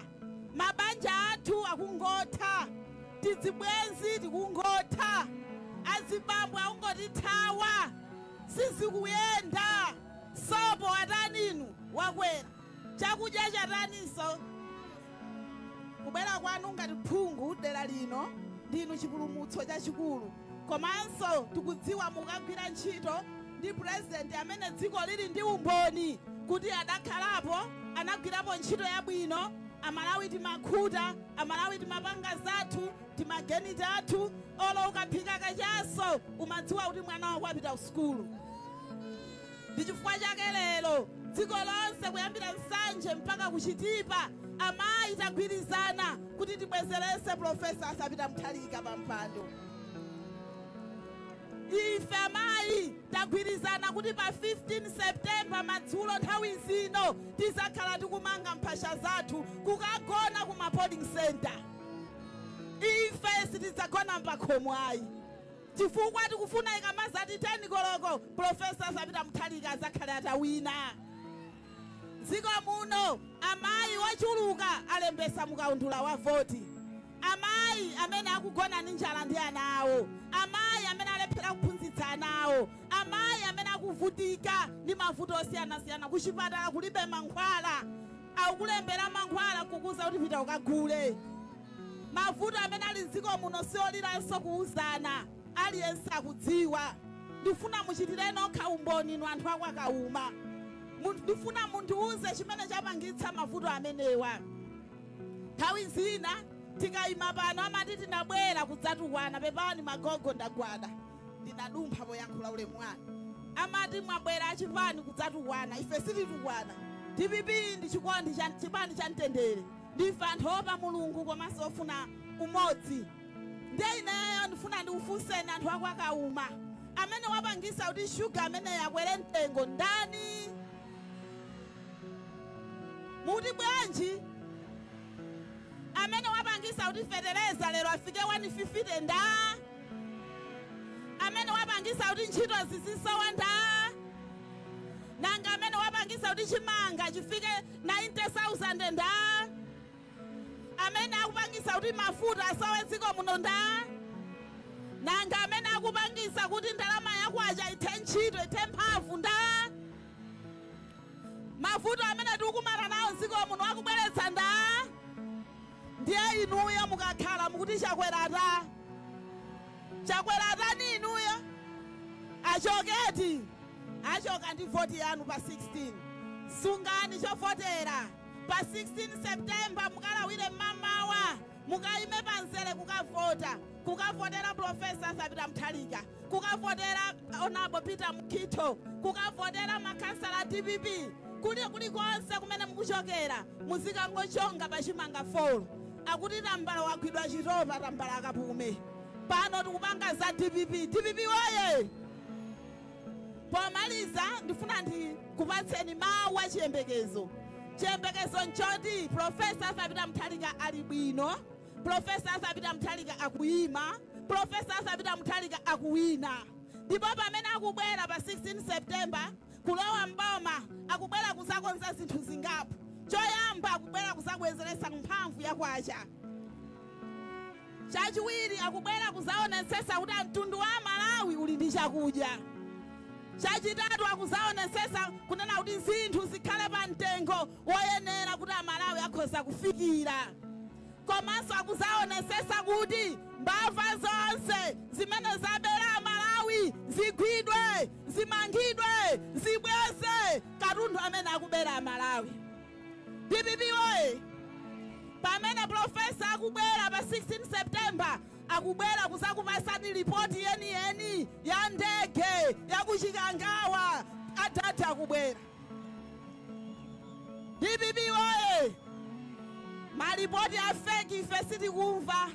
Mabanja athu akungotha. Tizibwenzi tikungotha. Azibambo akungotithawa. Sizikuyenda. Sopo ataninu wakwera. Chakudya chataniso. Kubera kwanu ngati phungu dera lino ndinu chipulumutso chachikulu. Komanso tikudziwa mukagwira ntchito ndi president amene dziko lili ndi umboni kuti adakhalapo anagwirapo ntchito yabwino. Amalawi timakhuta, Amalawi timapanga zathu, timageni tathu, olo ukaphika kachaso umadziwa kuti mwana wako apita kusukulu. Ndi chifukwa chake lero dziko lonse kuyambira Nsanje mpaka kuchitipa amayi tagwirizana kuti tibwezerese Profesa Asapita Mutharika pa mpando. Ife amayi tagwirizana kuti pa 15 September madzulo nthawi zino tizakhala tikumanga mphasha zathu kukagona kuma polling center. Ife sitidzagona mpakhomo ayi. Chifukwa tikufuna ikamazati 10 koloko Profesa Asapita Mutharika azakhale atawina. Dziko muno amayi ochuluka alembesa mukaundula wa voti. Amayi amene akugona ndi njala ndi ana awo. Amayi amene alephera kuphunzitsa ana awo. Amayi amene akuvutika ndi mavuto osiyana-siyana kuchipatala kulibe mankhwala. Akukulembera mankhwala kukuza kuti pita ukagule. Mavuto amene ali m'dziko muno sioliranso kuuzana. Aliyense akudziwa. Ndifuna muchitire nokha umboni inu anthu akwa Kauma. Ndifuna mundiuze chimene chapangitsa mavuto amenewa. Nthawi zina tikayima pano amati tinabwera kudzatukwana pepani magogo ndagwada. Ndinadumpha poyankhula ulemu wanu. Amati mwabwera achipani kudzatukwana ife sititukwana. DPP ndi chikondi chipani cha mtendere. Ndife anthu opa Mulungu komanso ofuna umodzi. Ndiye ineyo ndifuna ndiufunseni anthu akwa Kauma. Amene wapangisa kuti sugar amene yakwere mtengo ndani? Muti bwanji? Amene wapangisa kuti fetereza lero afike 150 nda? Amene wapangisa kuti ntchito zizisowa nda? Nanga amene wapangisa kuti chimanga chifike 90,000 nda? Amene akupangisa kuti mafuta asowe dziko muno nda? Nanga amene akupangisa kuti ndalama yakwacha ithe ntchito ithe mphamvu nda? Mavuto amene tikukumana nawo dziko dziko muno akubweretsa nda ndiye inuyo mukakhala mukuti chakwerata chakweratani inuyo achoketi achoka ndi voti yanu pa 16 sungani chofotera pa 16 September mukalawire mamawa mukaime panzere kukavotera Profesa Sabita Mutharika kukavotera Honorable Peter Mukito kukavotera makansala DPP kuli konse kumene mukuchokera muzikangochonga pachimanga folo akuti tambala wagwidwa chitopa tambala akapume pano tikupanga za DPP woye. Pomaliza ndifuna ndikupatseni mawu a chiyembekezo nchoti Profesa Sabita Mutharika ali bwino, Profesa Sabita Mutharika akuyima, Profesa Sabita Mutharika akuwina. Ndipo pamene akubwera pa 16 September kulowa mboma akubwera kuzakonza zinthu zingapo. Choyamba akubwera kuzabwezeretsa mphamvu ya kwacha. Chachiwiri akubwera kuzaonetsetsa kuti mtundu wa Malawi uli ndi chakudya. Chachitatu akuzaonetsetsa kunena kuti zinthu zikhale pa mtengo woyenera kuti Amalawi akhoza kufikira. Komanso akuzaonetsetsa kuti mbava zonse zimene zabera Amalawi zigwidwe, zimangidwe, zibweze katundu amene akubera Amalawi. DPP woye, pamene Profesa akubwera pa 16 September akubwera kuzakupasani ripoti yeni ya ndege ya kuchikangawa atatu akubwera. DPP woye, maripoti a fake ife sitikumva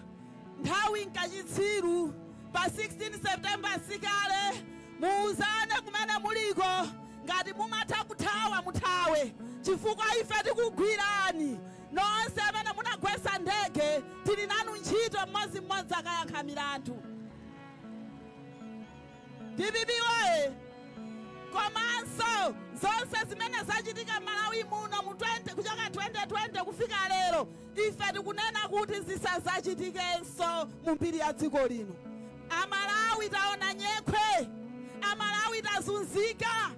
nthawi nkachitsiru pa 16 September sikale muuzane kumene muliko ngati mumatha kuthawa muthawe chifukwa ife tikugwirani. Nonse amene munagwetsa ndege tili nanu ntchito mmodzi akayankha milandu. DPP woye, komanso zonse zimene zachitika Malawi muno kuchoka 2020 kufika lero ife tikunena kuti zisazachitikenso mu mbiri ya dziko lino. Amalawi taona nyekhwe, Amalawi tazunzika,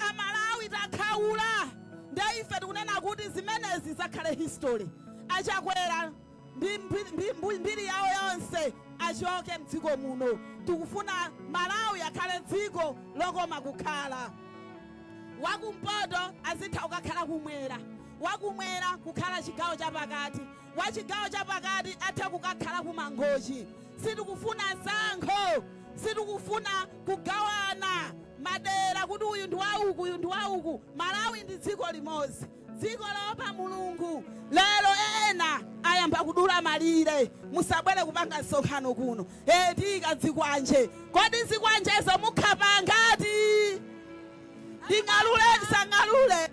Amalawi takhaula. Nde ife tikunena kuti zimenezi zakhale history. Achakwera mbiri yawo yonse achoke mdziko muno. Tikufuna Malawi akhale dziko lokoma kukhala. Wakumpoto azitha kukakhala kumwera, wakumwera kukhala chigawo chapakati, wachigawo chapakati atha kukakhala kumangochi. Sitikufuna sankho, sitikufuna kugawana madera kuti uyu ndi wauku uyu ndi wauku. Malawi ndi dziko limodzi, dziko lopa Mulungu. Lero ena ayamba kudula malire, musabwere kupanga msonkhano kuno tika dzikwanje. Kodi zikwanjezo mukhapa ngati ndingalule ndisangalule?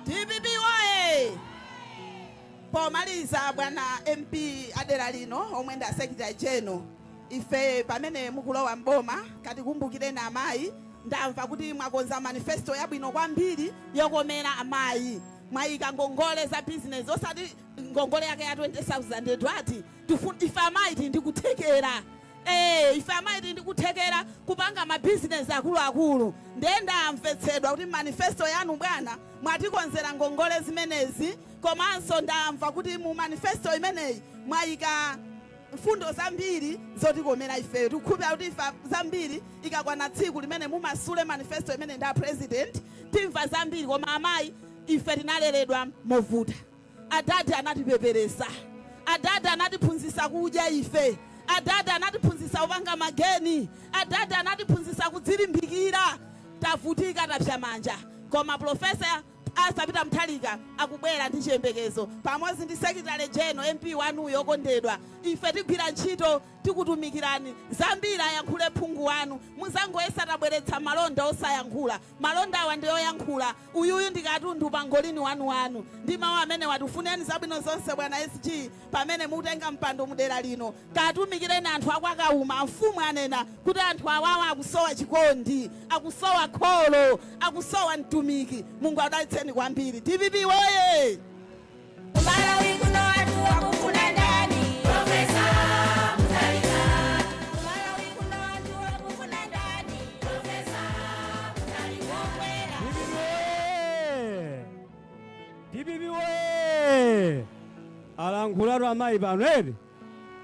DPP woye, pomaliza bwana MP adera lino omwenda Secretary General, ife pamene mukulowa mboma katikumbukireni amayi. Ndamva kuti mwakonza manifesto yabwino kwambiri yokomera amayi. Mwayika ngongole za business osati ngongole yake ya 20,000 twati ife amayi tindikuthekera. Ife amayi tindikuthekera kupanga ma business akulu. Ndenda amvetsedwa kuti manifesto yanu bwana mwatikonzera ngongole zimenezi. Komanso ndamva kuti mu manifesto imeneyi mwayika mfundo zambiri zotikomera ife. Tikupempha kuti ife zambiri ikakwana tsiku limene mumasule manifesto imene nda president timva zambiri. Koma amayi ife tinaleredwa movuta. Adada anatipeperesa, adada anatiphunzitsa kudya ife, adada anatiphunzitsa kupanga mageni, adada anatiphunzitsa kudzilimbikira. tavutika tapsa manja koma Profesa Arthur Peter Mutharika akubwera ndi chiyembekezo pamodzi ndi Secretary General MP wanuyo okondedwa. Ife tigwira ntchito tikutumikirani zambiri ayankhule phungu wanu muzangoyesa tabweretsa malonda osayankhula. Malonda awa ndi oyankhula. Uyuyu ndi katundu pangolini wanu ndi mawu amene watifuneni zabwino zonse bwana SG pamene mutenga mpando mudera lino. Katumikireni anthu akwakauma mfumu anena kuti anthu awawa akusowa chikondi, akusowa kholo, akusowa mtumiki. Mungu adalitseni kwambiri. DPP woye! Malawi kuno anthu akufuna ndani? Profesa Mutharika. Malawi kuno anthu akufuna ndani? Profesa Mutharika. DPP woye! Alankhulatu amayi pano eri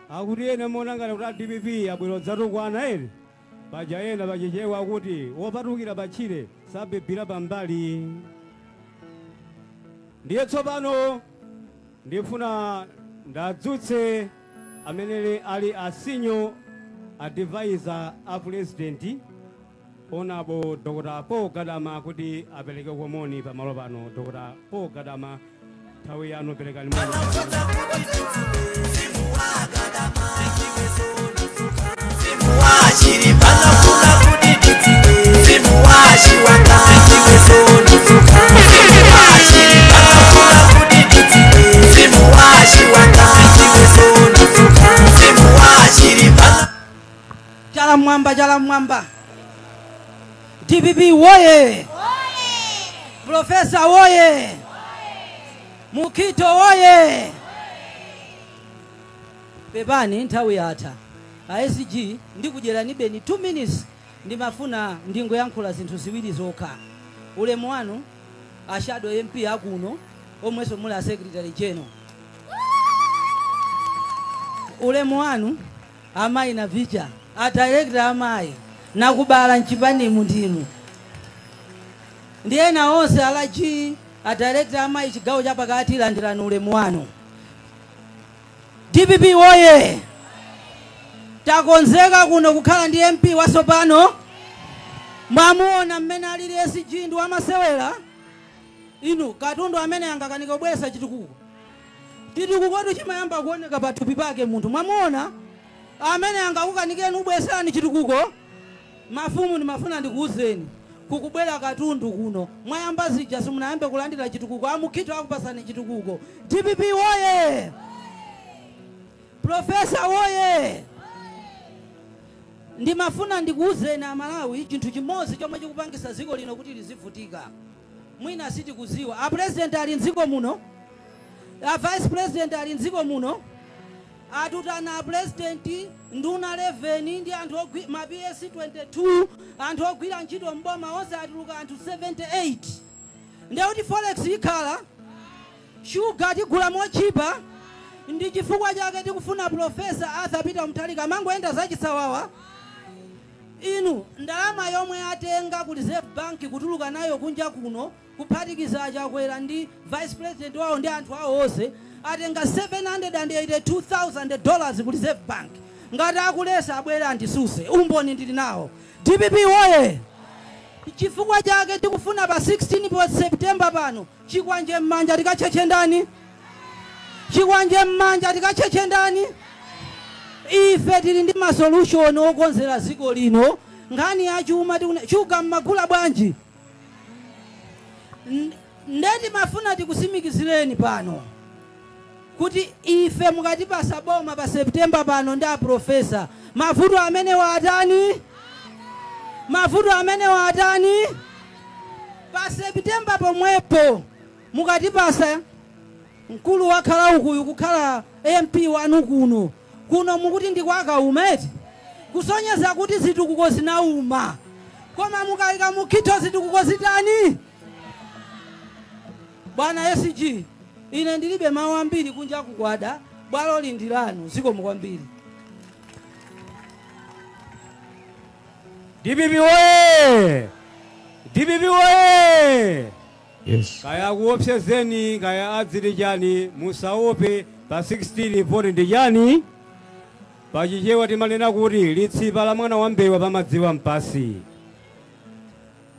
akuti ene monangana kuti DPP abwero dzatukwana eri paja ena pachichewa kuti wopatukira pachire sabebhira pambali. Ndiye tsopano ndifuna ndadzutse amene ali asinyo advisor a president Honorable Dr. Paul Gadama kuti apereke komoni pamalo pano. Dr. Paul Gadama nthawi yanu perekani moni. Chala mwamba. DPP woye! Profesa woye! Mukito woye! Pepani nthawi yatha. ASG ndikudyerani beni 2 minutes ndimafuna ndingoyankhula zinthu ziwiri zokha. Ulemu wanu ashado MP akuno omweso muli a Secretary General. Ulemu wanu amayi na vija a director amayi nakubala nchipanimu ndinu. Ndiye na onse alaji a director amayi chigawo chapakati landirani ulemu wanu. DPP woye! Takonzeka kuno kukhala ndi MP wasopano. Mwamuona mmene alili SG ndi wamasewera. Inu katundu amene angakanika kubweresa chitukuko. Chitukuko chimayamba kuoneka pathupi pake munthu. Mwamuona amene angakukanikeni ubweserani chitukuko. Mafumu ndimafuna ndikuuzeni kukubwera katundu kuno mwayamba zija simunayambe kulandira chitukuko amukito akupasani chitukuko. DPP woye! Profesa woye! Ndimafuna ndikuuzeni amalawi chinthu chimodzi chomwe chikupangisa dziko lino kuti lizivutika. Mwina siti kuziwa a president ali mdziko muno, a vice president ali mdziko muno, atutana a president nduna 11 ndi anthu ma PS 22 anthu ogwira ntchito mboma onse atuluka anthu 78. Ndiye kuti forex ikhala sugar tigula mochipa ndi chifukwa chake tikufuna Profesa Arthur Peter Mutharika mangoenda zachisawawa. Inu ndalama yomwe atenga ku Reserve Bank kutuluka nayo kunja kuno kuphatikiza achakwera ndi vice president wawo ndi anthu awo onse atenga $782,000 ku Reserve Bank. Ngati akulesa abwera andisuse umboni ndili nawo. DPP woye! Chifukwa chake tikufuna pa 16 September pano chikwanje mmanja tikacheche ndani? Chikwanje mmanja tikacheche ndani? Ife tili ndi ma solution okonzera dziko lino. Ngani achuma chuka mmagula bwanji? Ndeti mafuna tikusimikizireni pano kuti ife mukatipasa boma pa September pano nda Profesa mavuto amene waatani? Mavuto amene waatani? Pa September pomwepo mukatipasa mkulu wakhala ukuyu kukhala MP wanu kuno mukuti ndikwakauma eti kusonyeza kuti zitukuko zinauma koma mukayika mukito zitukuko zitani? Bwana SG ine ndilibe mawu ambiri kunja kukwada bwalo lindirano ziko mukwambiri. DPP woye! DPP woye! Yes. Kaya kuopsezeni kaya adzili chani musaope pa 16 vote ndi chani? Pachichewa timanena kuti litsipa la mwana wa mbewa pamadziwa mpasi.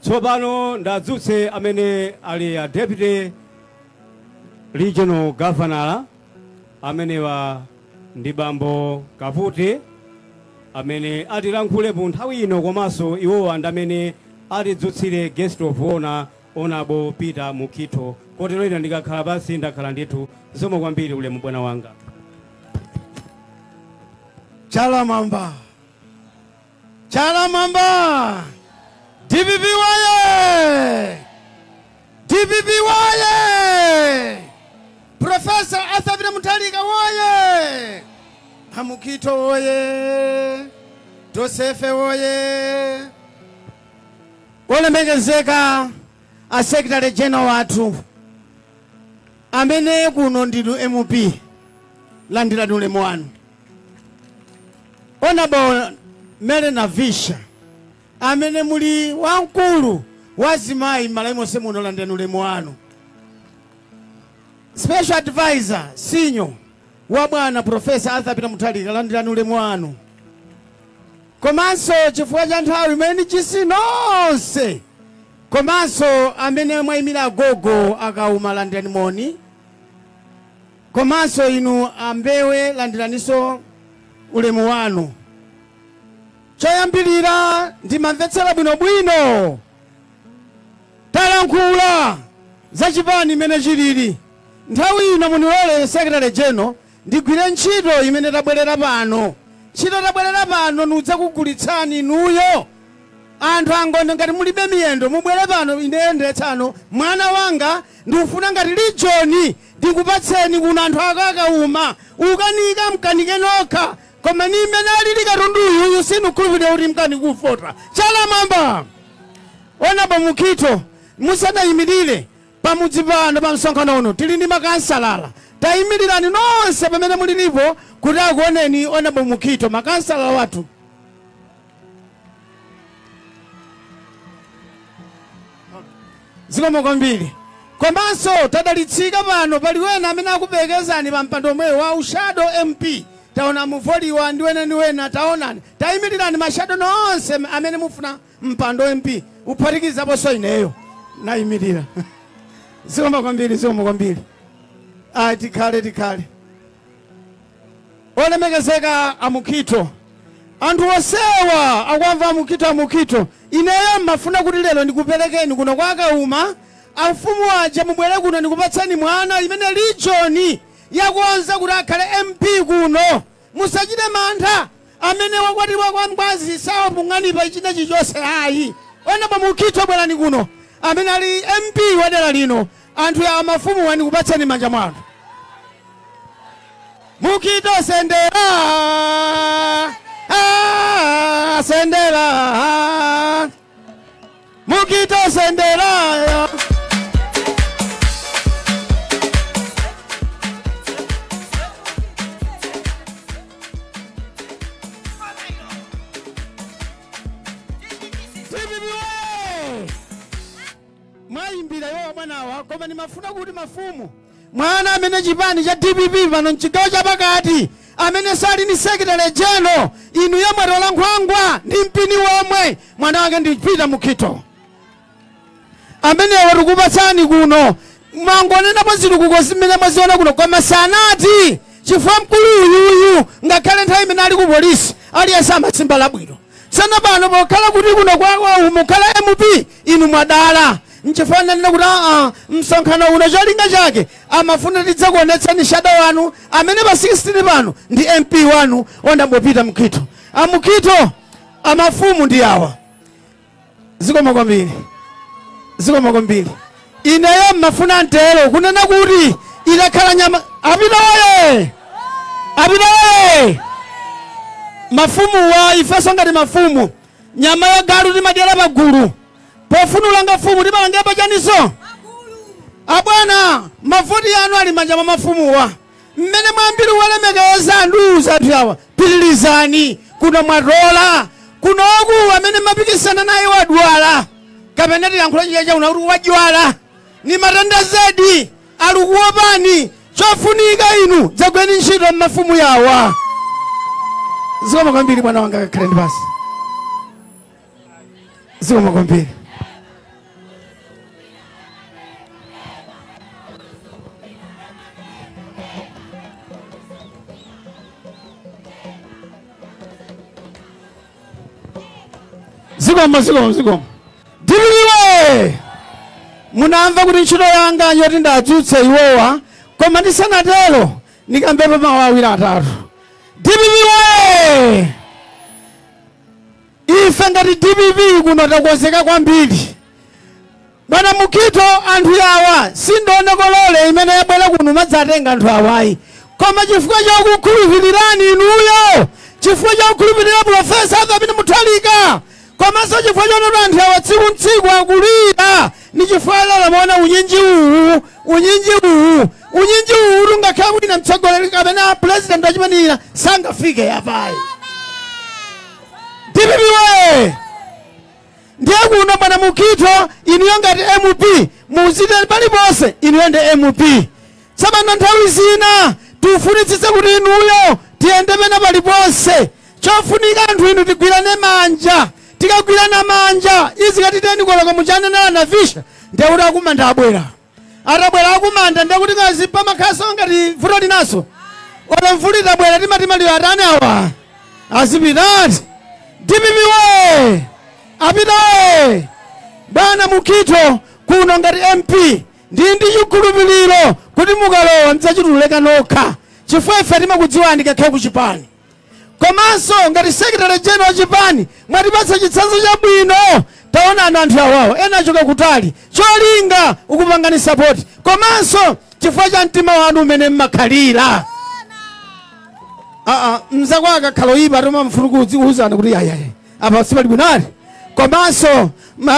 tsopano ndadzutse amene ali a deputy regional governor amenewa ndi bambo Kaputi amene atilankhule mu nthawi ino, komanso iwowa ndi amene atidzutsire guest of honor Honorable Peter Mukito. Kotero ina ndikakhala pansi ndakhala ndithu zomwe kwambiri ulemu bwana wanga. Chalamamba DPP waye! DPP waye! Professor Arthur Mutharika waye! Hamukito woye! Josefe woye! Olemekezeka a Secretary General wathu amene kuno ndinu MP landirani ulemu wanu. Honorable Melena Visha amene muli wankulu wazimayi malayi monse muno landirani ulemu wanu. Special Advisor Senior wa bwana Professor Arthur Peter Mutharika landirani ulemu wanu. Komanso chifukwa cha nthawi imene chisinonse komanso amene mwayimira agogo akauma landirani moni. Komanso inu ambewe landiraniso ulemu wanu. Choyambirira ndimamvetsera bwinobwino talankhula za chipani imene chilili. Nthawi ino munilole Secretary General ndigwire ntchito imene tabwerera pano. Ntchito tabwerera pano nudza kugulitsani inuyo anthu angondo ngati mulibe miyendo mubwere pano indeyendetsano mwana wanga ndikufuna ngati Legion ndikupatseni kuno anthu akauma ukanika mkanike nokha koma ni imene alili katunduyu uyu sinukhulupirira kuti mkanikufota. Chalamamba Honorable Mukito musanayimirire pamudzi pano pa msonkhano uno tili ndi makansalala tayimirirani nonse pamene mulilipo kuti akuoneni Honorable Mukito makansalala wathu. Zikomo kwambiri. Komanso tadalitsika pano pali wena amene akupekezani pa mpando omwe wa uShadow MP. Taona muvoliwa ndi wena taonani. Tayimirirani mashadow nonse amene mufuna mpando MP. Uphatikizapo so ineyo. Nayimirira. Zikomo kwambiri. Tikhale. Olemekezeka amukito. Anthu osewa akwamva amukito. Ineyo mafuna kuti lero ndikuperekeni kuno kwa akauma. Afumu aja mubwere kuno ndikupatsani mwana imene Legion yakonza kuti akhale MP kuno. Musachite mantha amene wakwatiwa kwa mgwazi sawa pung'anipa ichina chichonse ayi. Honorable Mukito bwerani kuno amene ali MP wadera lino. Anthu ya mafumu wani kupatsani manja mwanu. Mukito sendera sendera Mukito sendera mwayimbira yo mwanawa koma ni mafuna kuti mafumu mwana amene chipani cha DPP pano mchigawo cha pakati amene sali ni Secretary General inu yomwe tolankhwangwa ndi mpini womwe mwana wake ndi Peter Mukito amene watukupatsani kuno mwangonenapo zitukuko zimene mwaziona kuno koma sanati chifukwa mkulu uyuyu ngakhale nthawi imene ali ku polisi aliyense amatsimba labwino sana pano pokhala kuti kuno kwa mukhala MP inu mwadala nchifana nina kuti msonkhano uno cholinga chake amafuna tidza kuonetsani shadow wanu amene pa 16 pano ndi MP wanu Honorable Peter Mukito. Amukito amafumu ndi awa. Zikomo kwambiri. Ineyo mafuna ntero kunena kuti ilakhala nyama apita oye. Mafumu wa ifeso ngati mafumu nyama ya galu ndi madyera pagulu. Pofunula nga fumu ndi malangira pachaniso. Abwana mafuti yanu ali manja mwa mafumuwa. Mmene mwambiri walemekeza nduza anthu awa. Pitirizani kuno mwarola. Kuno oku amene mapikisana naye wadwala. Kapena tiyankhula chichecha una kuti wadwala. Ni matenda zedi alikuopani. Chofunika inu dzagweni ntchito mafumu yawa. Zikomo kwambiri bwana wanga kakhale ndi basi. Zikomo kwambiri. Zikomo. Dibiwe. Munamva kuti ntchito yanga yoti ndadzutse iwowa, koma ndisanatero nikambepo mawu awiri atatu. Dibiwe. Ife ngati DBV kuno takonzeka kwambiri. Bwana Mukito anthu yawa sindonekolole imene yabwera kuno madzatenga anthu awayi. Koma chifukwa chakukhulupirirani inuyo, chifukwa chakukhulupirira Profesa Adhamini Muthalika, komanso chifukwa chonena anthu awa tsiku akulira, ni chifukwa lero muona unyinji uwu ngakhala mwina mtsogoleri kapena president wachimanira sangafike yapayi. DBV ndiye kuno Bwana Mukito inuyo ngati MP muzite paliponse inuyo ndi MP. Tsopano nthawi zina tifunitsitse kuti inuyo tiyende pena paliponse. Chofunika anthu inu tigwirane manja. Tikagwirana manja izi katiteni koloko muchanena na visha ndiye kuti akumanda abwera. Atabwera akumanda ndiye kuti ngazi pamakhaso ngati vuto linaso. Ola mvuli tabwera timatimaliyo atani awa. Azipitati. DBV apita we. Bwana Mukito kuno ngati MP ndi chikhulupiriro kuti mukalowa mdzachituleka nokha. Chifukwa ife timakudziwani kakhe ku Chipani. Komanso ngati Secretary General wa Chipani mwatipatsa chitsanzo chabwino. Taonani anthu awawo ena achoka kutali. Cholinga ukupangani support. Komanso chifukwa cha mtima wanu umene mmakhalira. Mzako akakhala oyipa toma mfulukuzi kuuzana kuti yayaye. Apa sipali bwinali. Komanso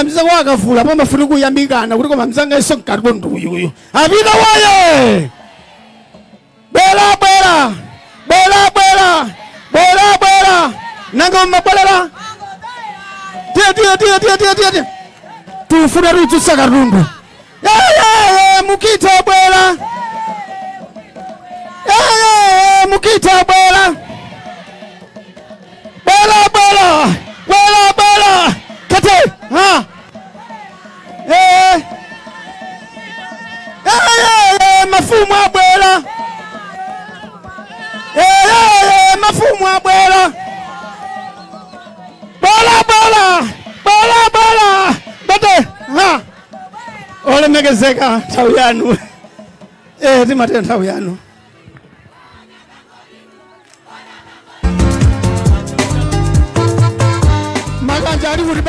mzako akavula pa mafuluku yambikana kuti koma mzanga iso nkatondo uyu. Apita waye. Bwera. Nanga mabwelera. Tia. Tufuna rutu sakarundu. Mukito bwera. Mukito bwera. Bwera. Kate. Mafumu abwera. Mafumu abwera. Bwera. Kate. Ole megezeka nthawi yanu. Timate nthawi yanu. Maganja ali kuti.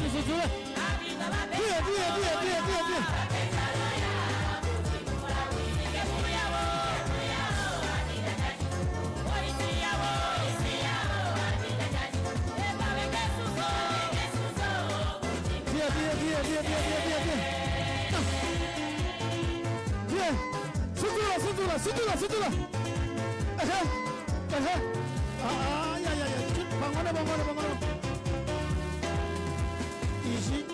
Situla. Bangono. Easy,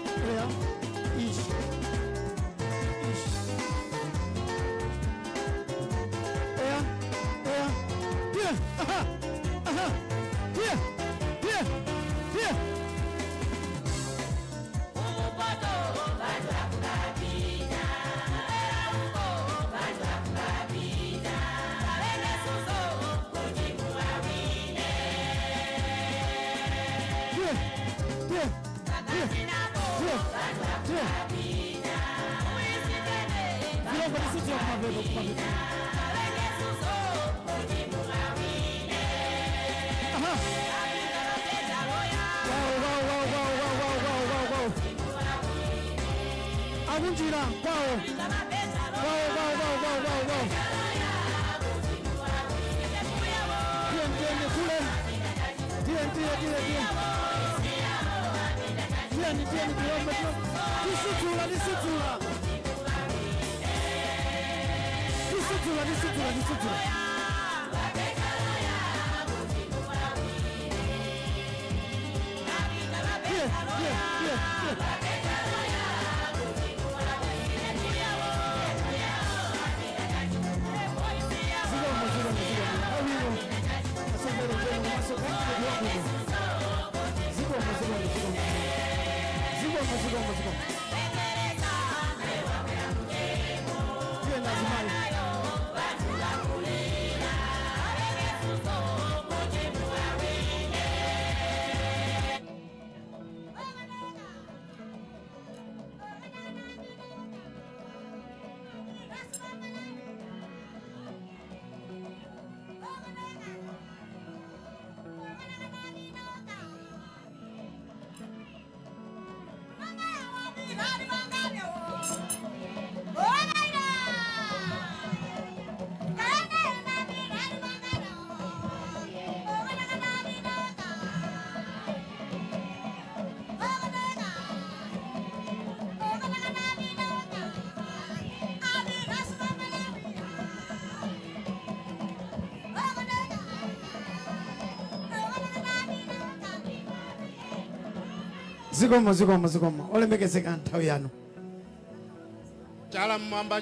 easy. Here. Kumapepo lisitula kumapepo. Aha. Wow. Akunjira kwao. Wow. Tieni kule. Tieni kilomita. Lisitula. Zikomo. Olemekezeka nthawi yanu. Chala mwamba.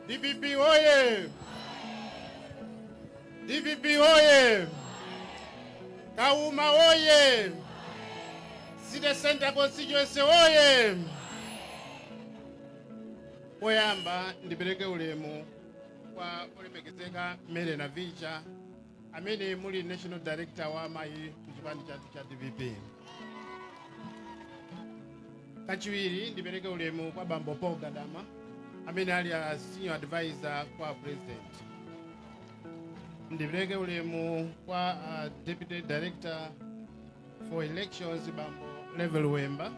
DPP oye! DPP oye! Kauma oye! City Center constituency oye! Poyamba ndipereke ulemu kwa olemekezeka Mere na Vicha amene muli National Director wa mayi kuchipani cha DPP. Kachiwiri ndipereke ulemu kwa Bambo Paul Gadama amene ali a Senior Advisor kwa President. Ndipereke ulemu kwa Deputy Director for Elections Bambo Level Wemba.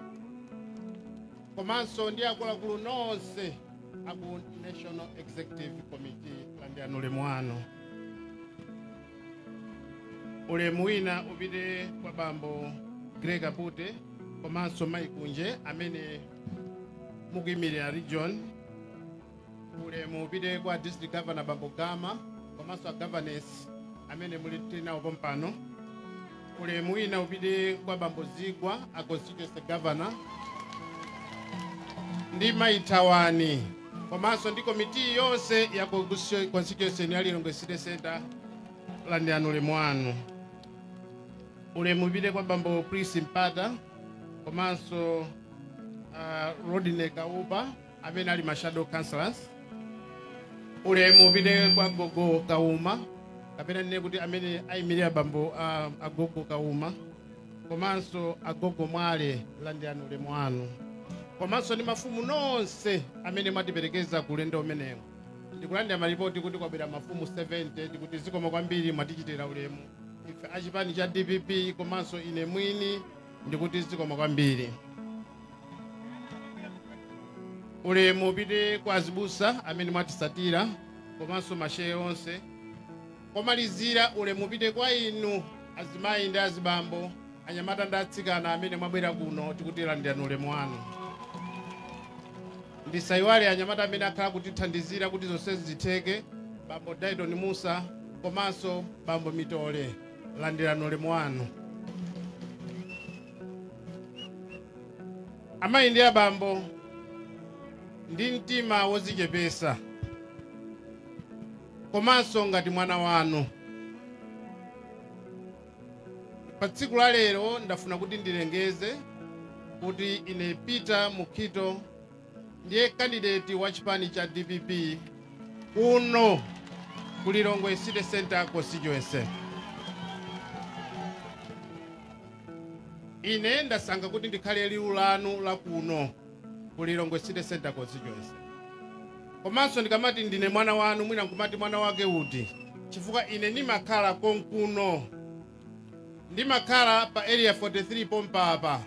Komanso ndi akuluakulu nonse aku National Executive Committee landiano ulemu ano. Ulemu wina upite kwa Bambo Greg Apute komanso Maikunje amene mukuyimirira region. Ulemu upite kwa District Governor Bambo Gama komanso governors amene muli nawo pompano. Ulemu wina upite kwa Bambo Zigwa a constituency governor ndi Maitawani komanso ndi komiti yonse ya constituency ya Lilongwe City Center landiano ulemu ano. Ulemu upite kwa Bambo Prince Mpata komanso Rodney Kaupa amene ali shadow councillors. Ulemu upite kwa Gogo Kauma kapena nene kuti amene ayimirira Bambo Agogo Kauma komanso Agogo Mwale landiano ulemu ano. Komanso ni mafumu nonse amene mwatiperekeza kulendo umenewo. Ndikulandira malipoti kuti kwabwera mafumu 70 ndikuti zikomo kwambiri mwatichitira ulemu. Ife achipani cha DPP komanso ine mwini ndikuti zikomo kwambiri. Ulemu upite kwa azibusa amene mwatisatira komanso mashehe onse. Komalizira ulemu upite kwa inu azimayi ndi azibambo anyamata ndi atsikana amene mwabwera kuno tikuti landirani ulemu wanu. Ndisayiwale anyamata amene akhala kutithandizira kuti zonse zitheke Bambo Daidon Musa komanso Bambo Mitole landirani ulemu wanu. Amayi ndi abambo ndi mtima wodzichepesa komanso ngati mwana wanu. Pa tsiku la lero ndafuna kuti ndilengeze kuti ine Peter Mukito ndiye candidate wa chipani cha DPP kuno ku Lilongwe City Center constituency. Ine ndasankha kuti ndikhale liwu lanu la kuno ku Lilongwe City Center constituency. Komanso ndikamati ndine mwana wanu mwina nkumati mwana wake uti chifukwa ine ndimakhala konkuno, ndimakhala pa area 43 pompapa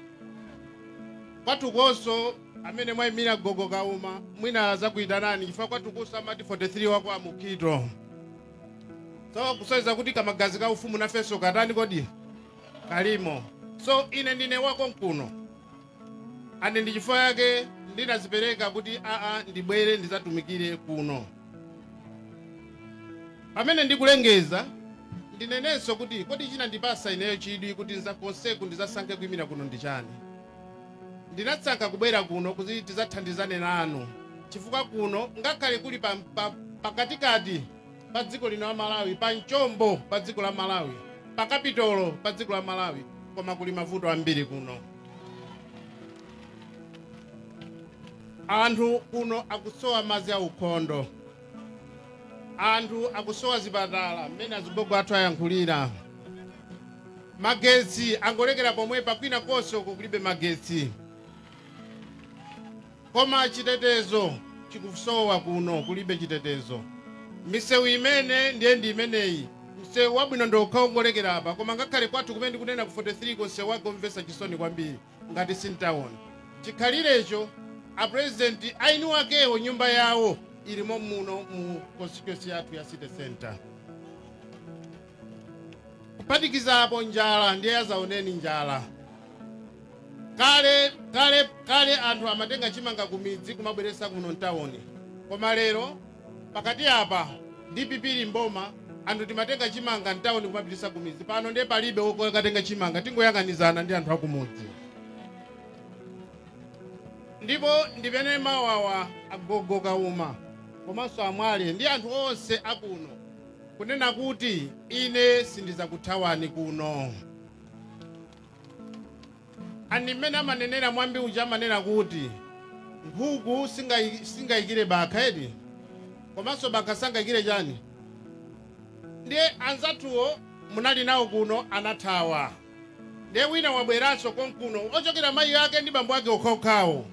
kwatukonso amene mwayimira Gogo Kauma mwina zakuyitanani chifukwa kwatukonso amati 43 wako amukito. So kusaiza kuti kamagazi ka ufumu nafenso katani kodi kalimo. So ine ndine wako nkuno ane ndi chifukwa yake ndinazipereka kuti ndibwere ndizatumikire kuno. Pamene ndikulengeza ndinenenso kuti kodi china ndipasa ineyo chidwi kuti nzakonseku ndizasankhe kuyimira kuno ndi chani. Ndinasankha kubwera kuno kuti tizathandizane nanu chifukwa kuno ngakhale kuli pakatikati pa dziko lino la Malawi, pa Mchombo pa dziko la Malawi, pa Kapitolo pa dziko la Malawi, koma kuli mavuto ambiri kuno. Anthu kuno akusowa madzi aukhondo, anthu akusowa zipatala mmene azigogo athu ayankhulira, magetsi angolekera pomwe pakwina konso kulibe magetsi, koma chitetezo chikusowa kuno kulibe chitetezo. Misewu imene ndiye ndi imeneyi, msewu wabwino ndokha ongolekera apa, koma ngakhale kwathu kumene ndikunena ku 43 konse wagomvetsa chisoni kwambiri ngati sintaona. Chikhalirecho a president aini wakewo nyumba yawo ilimo muno mu constituency yathu ya City Center. Kupatikizapo njala ndiye yazaoneni njala. Kale anthu amatenga chimanga kumidzi kumabweresa kuno ntawoni. Koma lero pakati apa DPP limboma anthu timatenga chimanga ntawoni kumapitisa kumidzi. Pano ndiye palibe wokatenga chimanga, tingoyang'anizana ndi anthu akumudzi. Ndipo ndipene mawawa agogo Kauma komanso amwali ndi anthu onse akuno kunena kuti ine sindizakuthawani kuno. Ani mmene amanenera mwambi uja amanena kuti nkhuku singayikire bakha edi, komanso bakha sangayikire chani. Ndiye anzathuwo munali nawo kuno anathawa. Ndiye wina wabweranso konkuno ochokera mayi ake ndi bambo ake okhaokhawo.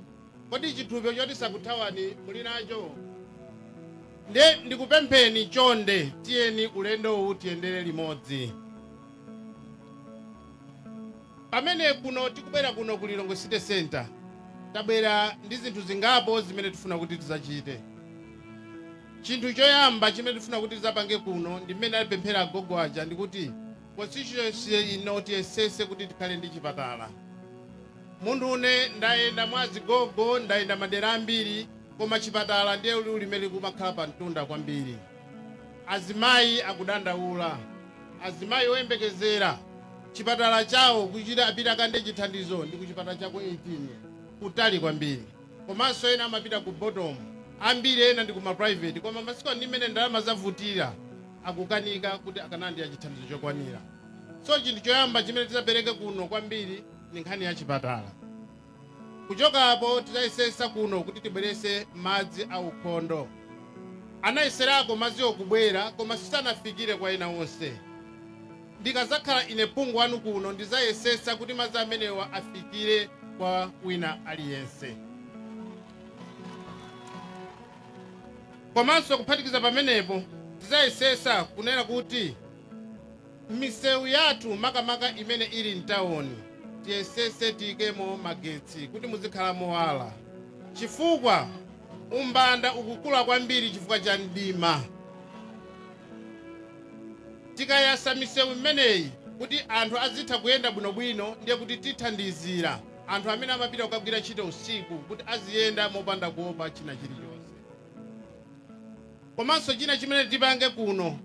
Kodi chithupio choti sakuthawani muli nacho? Ndiye ndikupempheni chonde tiyeni ulendo tiyendere limodzi. Pamene kuno tikubwera kuno ku Lilongwe City Center tabwera ndi zinthu zingapo zimene tifuna kuti tizachite. Chinthu choyamba chimene tifuna kuti tizapange kuno ndi mmene alipemphera agogo aja ndikuti constituency ino tiyesese kuti tikhale ndi chipatala. Mundu une ndayenda mwazigogo, ndayenda madera ambiri, koma chipatala ndiye limene kumakhala pa mtunda kwambiri. Azimayi akudandaula, azimayi oyembekezera chipatala chawo kuchita apita kande chithandizo ndi kuchipatala chako 18 kutali kwambiri. Komanso ena amapita ku bottom, ambiri ena ndi kuma private, koma masiku ndi mmene ndalama zavutira akukanika kuti akanandi ya chithandizo chokwanira. So chinthu choyamba chimene tizapereke kuno kwambiri ni nkhani ya chipatala. Kuchoka apo tizayesesa kuno kuti tibwerese madzi aukhondo. Anayeserako madzi okubwera koma sisanafikire kwa ena onse. Ndikazakhala ine pungu wanu kuno ndizayesesa kuti madzi amenewa afikire kwa wina aliyense. Komanso kuphatikiza pamenepo tizayesesa kunena kuti misewu yathu makamaka imene ili mtawoni tiyesese tiyikemo magetsi kuti muzikhala mowala. Chifukwa umbanda ukukula kwambiri chifukwa cha mdima. Tikayasa misewu imeneyi kuti anthu azitha kuyenda bwinobwino ndiye kuti tithandizira anthu amene amapita kukagwira ntchito usiku kuti aziyenda mopanda kuopa china chilichonse. Komanso china chimene tipange kuno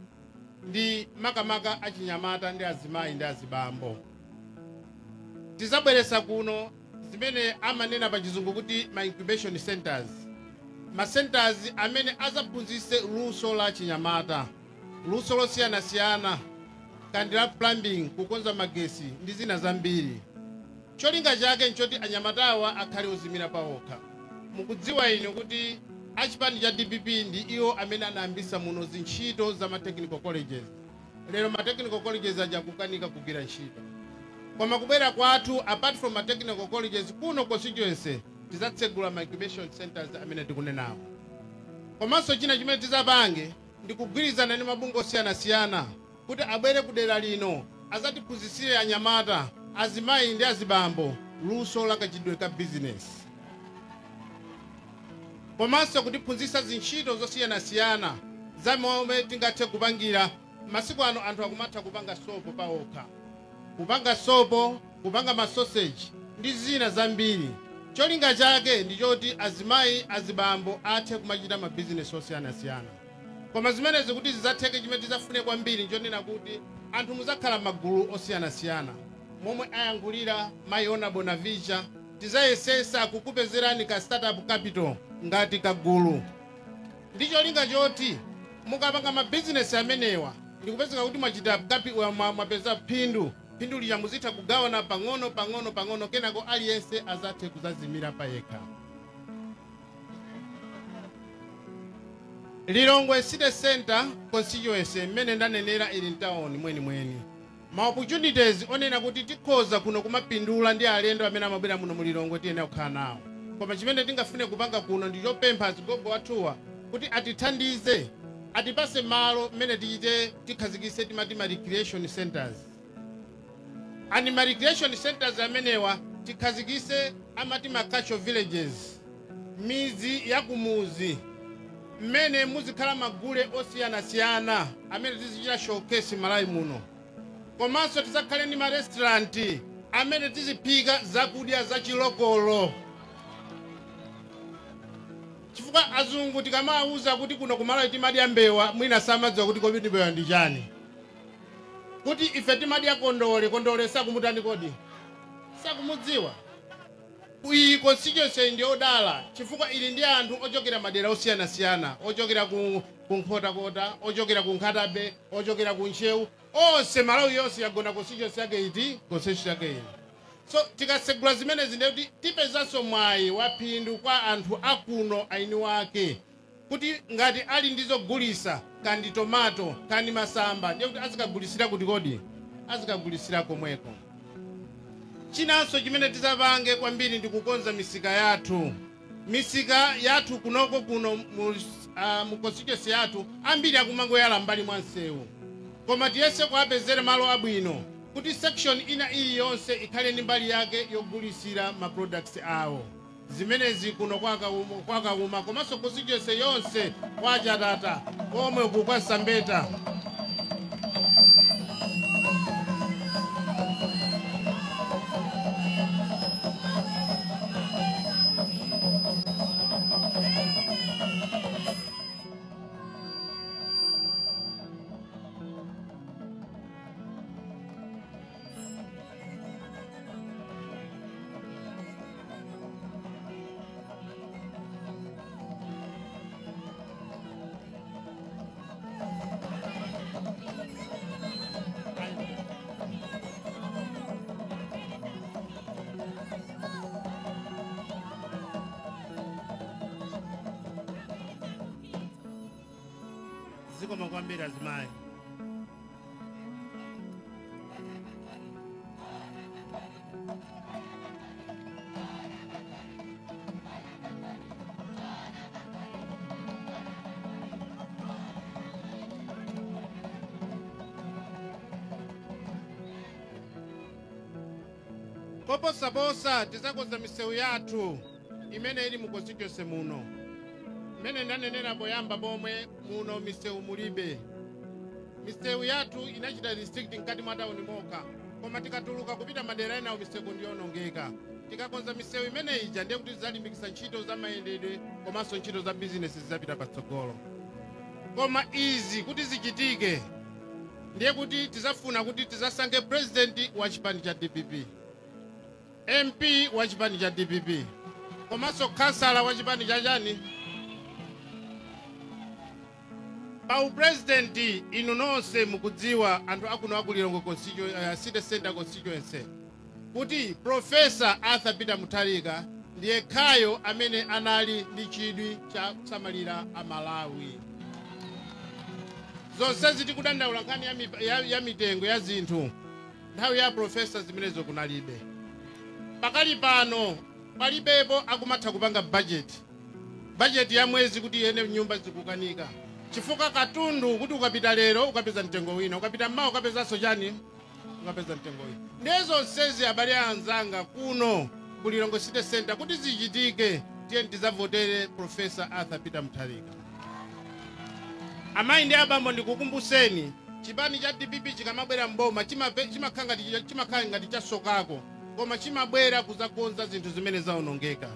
ndi makamaka achinyamata ndi azimayi ndi azibambo. Tizabweresa kuno zimene amanena pa chizungu kuti ma incubation centers. Ma centers amene azaphunzitse luso la chinyamata, luso losiyana-siyana, kandi la plumbing, kukonza magesi ndi zina zambiri. Cholinga chake nchoti anyamatawa akhale ozimira pawokha. Mukudziwa ino kuti achipani cha DPP ndi iwo amene anayambisa muno zintchito za ma technical colleges. Lero ma technical colleges aja kukanika kugwira ntchito. Koma kubwera kwathu apart from ma technical colleges kuno constituency tizatsegula ma incubation centers amene tikunenawo. Komanso china chimene tizapange ndikugwirizana ndi mabungwe osiyanasiyana kuti abwere kudera lino azatiphunzitsire anyamata, azimayi ndi azibambo luso la kachidwe ka business. Komanso kutiphunzitsa zintchito zosiyanasiyana za momwe tingathe kupangira. Masiku ano anthu akumatha kupanga sopo paokha, kupanga sopo, kupanga masausage ndi zina zambiri. Cholinga chake ndi choti azimayi azibambo athe kumachita ma business osiyanasiyana. Koma zimenezi kuti zizatheke chimene tizafune kwambiri njonena kuti anthu muzakhala magulu osiyanasiyana. Momwe ayankhulira mayi Honorable Navicha, tizayesesa kukupezerani ka startup capital ngati kagulu. Ndi cholinga choti mukapanga ma business amenewa ndikupezeka kuti mwachita mwapeza phindu lija muzitha kugawana pang'ono kenako aliyense azathe kuzazimira payekha. Lilongwe City Center constituency mmene ndanenera ili mtaoni mweni. Ma opportunities onena kuti tikhoza kuno kumapindula ndi alendo amene amabwera muno mu Lilongwe tiyenera kukhala nawo. Koma chimene tingafune kupanga kuno ndi chopempha azigogo athuwa kuti atithandize, atipase malo mmene tikhazikise timati ma recreation centers. And ma recreation centers amenewa tikhazikise amati ma cultural villages, mizi ya kumuzi mmene muzikhala magule osiyanasiyana amene tizichita showcase Malawi muno. Komanso tizakhale ndi ma restaurant amene tiziphika zakudya zachilokolo. Chifukwa azungu tikamawuza kuti kuno ku Malawi timadya mbewa, mwina samadziwa kuti kodi mbewa ndi chani. Kuti ife timadya kondole sakumutani kodi? Sakumudziwa. Iyi constituency ndi odala chifukwa ili ndi anthu ochokera madera osiyanasiyana, ochokera ku Nkhotakota, ochokera ku Nkhatabe, ochokera ku Nchewu, onse Malawi yonse yagona constituency yake iti, constituency yake iti. So tikasegula zimenezi ndi kuti tipezanso mwayi wa phindu kwa anthu akuno aini wake kuti ngati ali ndizogulisa kandi tomato kandi masamba ndiye kuti azikagulisira kuti kodi azikagulisira komweko. Chinanso chimene tizapange kwambiri ndi kukonza misika yathu kunoko kuno mu constituency yathu ambiri akumangoyala mbali mwa msewu. Koma tiyese kuapezere malo abwino kuti section ina iliyonse ikhale ndi mbali yake yogulisira ma products awo. Zimenezi kuno kwakauma komanso constituency yonse kwa Chatata komwe kwa Sambeta. Zikoma kwambiri azimayi. Poposaposa tizakonza misewu yathu imene ili mu constituency muno. Mene ndanenera poyamba pomwe muno misewu mulibe. Misewu yathu inachita district nkati mwa town moka. Koma tikatuluka kupita madera ena misewu ndionongeka. Tikakonza misewu imene ija ndiye kuti zalimbikisa ntchito za mayendedwe komanso ntchito za business zizapita patsogolo. Koma izi kuti zichitike ndiye kuti tizafuna kuti tizasange president wa chipani cha DPP, MP wa chipani cha DPP, komanso kansala wa chipani cha chani. Pau president inu nonse mukudziwa anthu akuno aku Lilongwe City Center constituency kuti Professor Arthur Peter Mutharika ndiye khayo amene anali ndi chidwi cha kusamalira Amalawi. Zonse tikudandaula nkhani ya mitengo ya zinthu nthawi ya professor zimenezo kunalibe. Pakali pano palibepo akumatha kupanga budget ya mwezi kuti yene nyumba zikukanika chifukwa katundu kuti ukapita lero ukapeza mtengo wina ukapita mmawa ukapezanso chani ukapeza mtengo wina ndezo nsezi abale anzanga kuno kulilongo city center kuti zichitike tiye tizavotere Professor Arthur Peter Mutharika. Amayi ndi abambo ndikukumbuseni chipani cha DPP chikamabwera mboma chimakhala ngati chasokako koma chimabwera kuzakonza zinthu zimene zaonongeka.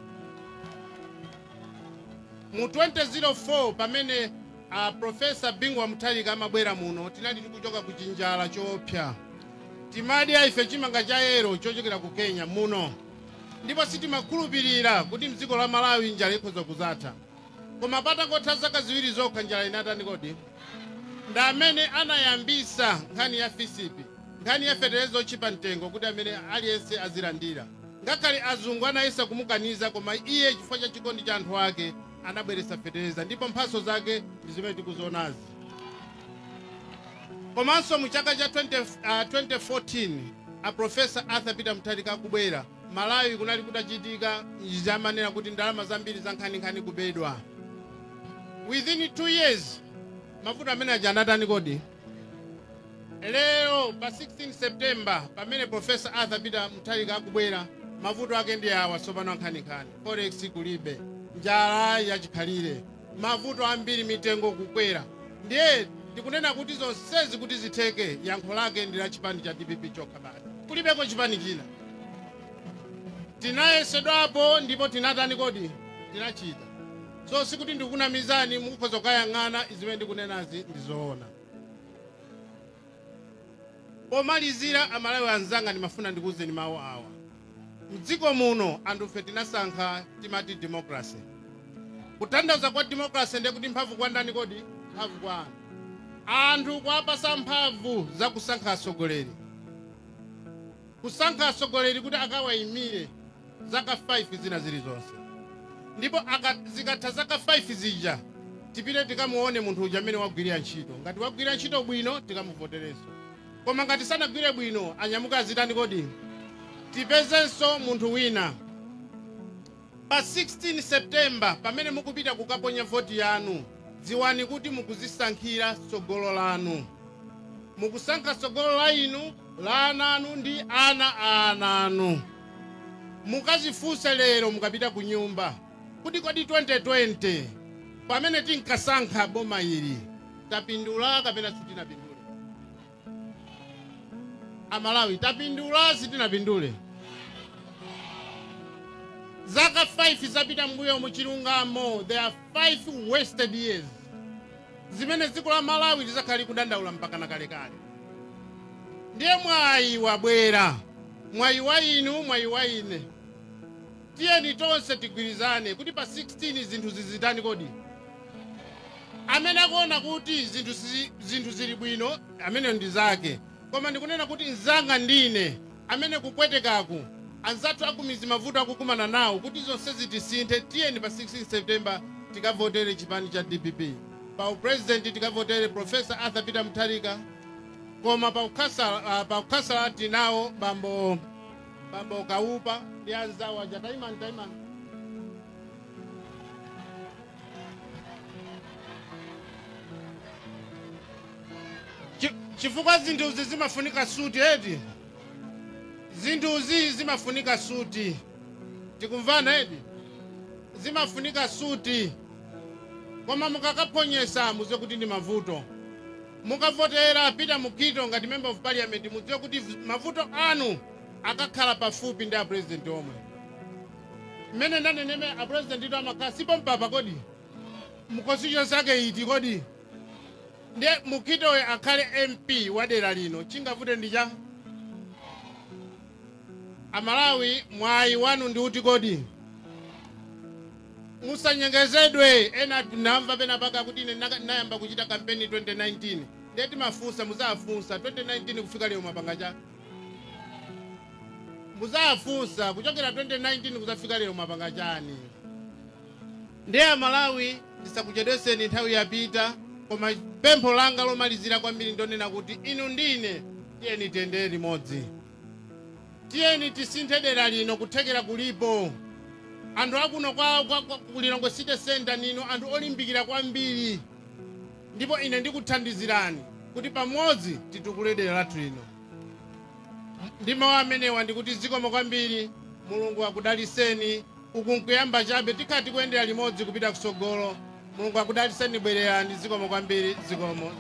Mu 2004 pamene Professor Bingwa Mutharika amabwera muno tinali tikuchoka ku chinjala choopsa timadi ife chimanga cha yero chochokera ku Kenya muno ndipo sitimakhulupirira kuti mdziko la Malawi njala ikhoza kuzatha koma patangotha zaka ziwiri zokha njala inatani kodi ndi amene anayambisa nkhani ya fisipi nkhani ya feterezo ochipa mtengo kuti amene aliyense azilandira ngakhale azungu anayesa kumukaniza koma iye chifukwa cha chikondi cha anthu ake anabweretsa fetereza ndipo mphaso zake ndi zimene tikuzionazi. Komanso mu chaka cha 2014 Professor Arthur Peter Mutharika akubwera Malawi kunali kutachitika zamanena kuti ndalama zambiri za nkhani kubedwa. Within 2 years mafuta amene aja anatani kodi lero pa 16 September pamene Professor Arthur Peter Mutharika akubwera mafuta ake ndi awa sopano nkhani forex kulibe njala yachikhalire mavuto ambiri mitengo kukwera ndiye tikunena kuti zonsezi kuti zitheke yankho lake ndi la chipani cha DPP chokha basi kulibeko chipani china tinayesedwapo ndipo tinatani kodi tinachita so sikuti ndikuna mizani mukukhoza kuyang'ana zimene ndikunenazi ndizoona. Pomalizira amalawi anzanga ndimafuna ndikuwuzeni mawu awa mdziko muno anthufe tinasankha timati democracy kutanthauza kwa democracy ndiye kuti mphamvu kwa ndani kodi mphamvu kwa anthu kuwapasa mphamvu za kusankha atsogoleri kusankha atsogoleri kuti akawayimire zaka 5 zina zilizonse ndipo zikatha zaka 5 zija tipite tikamuone munthu uja amene wagwirira ntchito ngati wagwirira ntchito bwino tikamuvoterenso koma ngati sanagwire bwino anyamuka azitani kodi tipezenso munthu wina. Pa 16 September pamene mukupita kukaponya voti yanu dziwani kuti mukuzisankhira tsogolo lanu mukusankha tsogolo la inu la ananu ndi ana ananu mukazifunse lero mukapita ku nyumba kuti kodi 2020 pamene tinkasankha boma ili tapindula kapena sitinapindule amalawi tapindula sitinapindule zaka 5 zapita mbuyo muchilungamo there are 5 wasted years zimene dziko la Malawi lizakhali kudandaula mpaka na kalekale ndiye mwayi wabwera mwayi wa inu mwayi wa ine tiyeni tonse tigwirizane kuti pa 16 zinthu zizitani kodi amene akuona kuti zinthu zili bwino amene ndi zake koma ndikunena kuti nzanga ndine amene kupwetekaku anzathu akumizi mavuto akukumana nawo kuti zonse zitisinthe tiyeni pa 16 September tikavotere chipani cha DPP pa president tikavotere Professor Arthur Peter Mutharika koma pa ukasala tinawo bambo Kaupa ndi anzawo aja taimani chifukwa zinthuzi zimafunika suti edi zinthuzi zimafunika suti tikumvana edi zimafunika suti koma mukakaponyesa muziwe kuti ndi mavuto mukavotera Peter Mukito ngati member of parliament muziwe kuti mavuto anu akakhala pafupi ndi a president omwe mmene ndaneneme a president ito amakhala sipo mpapa kodi mukonstituency yake iti kodi ndiye Mukitowe akhale MP wa dera lino chingavute ndi cha amalawi mwayi wanu ndi uti kodi musanyengezedwe ena namva pena paka kuti ine nayamba kuchita kampeni 2019 ndiye timafunsa muzafunsa 2019 kufika lero mapanga cha muzafunsa kuchokera 2019 kuzafika lero mapanga chani ndiye amalawi ndisakuchedweseni nthawi yapita koma pempho langa lomalizira kwambiri ndonena kuti inu ndine tiyeni tiyendere limodzi tiyeni tisinthe dera lino kuthekera kulipo anthu akuno kwa Lilongwe City Center nino anthu olimbikira kwambiri, ndipo ine ndikuthandizirani kuti pamodzi titukule dera lathu lino. Ndi mawu amenewa ndikuti zikomo kwambiri, Mulungu akudaliseni. Uku nkuyamba chabe, tikati kuyendera limodzi kupita kusogolo. Mulungu akudaliseni, bwererani. Zikomo kwambiri, zikomo.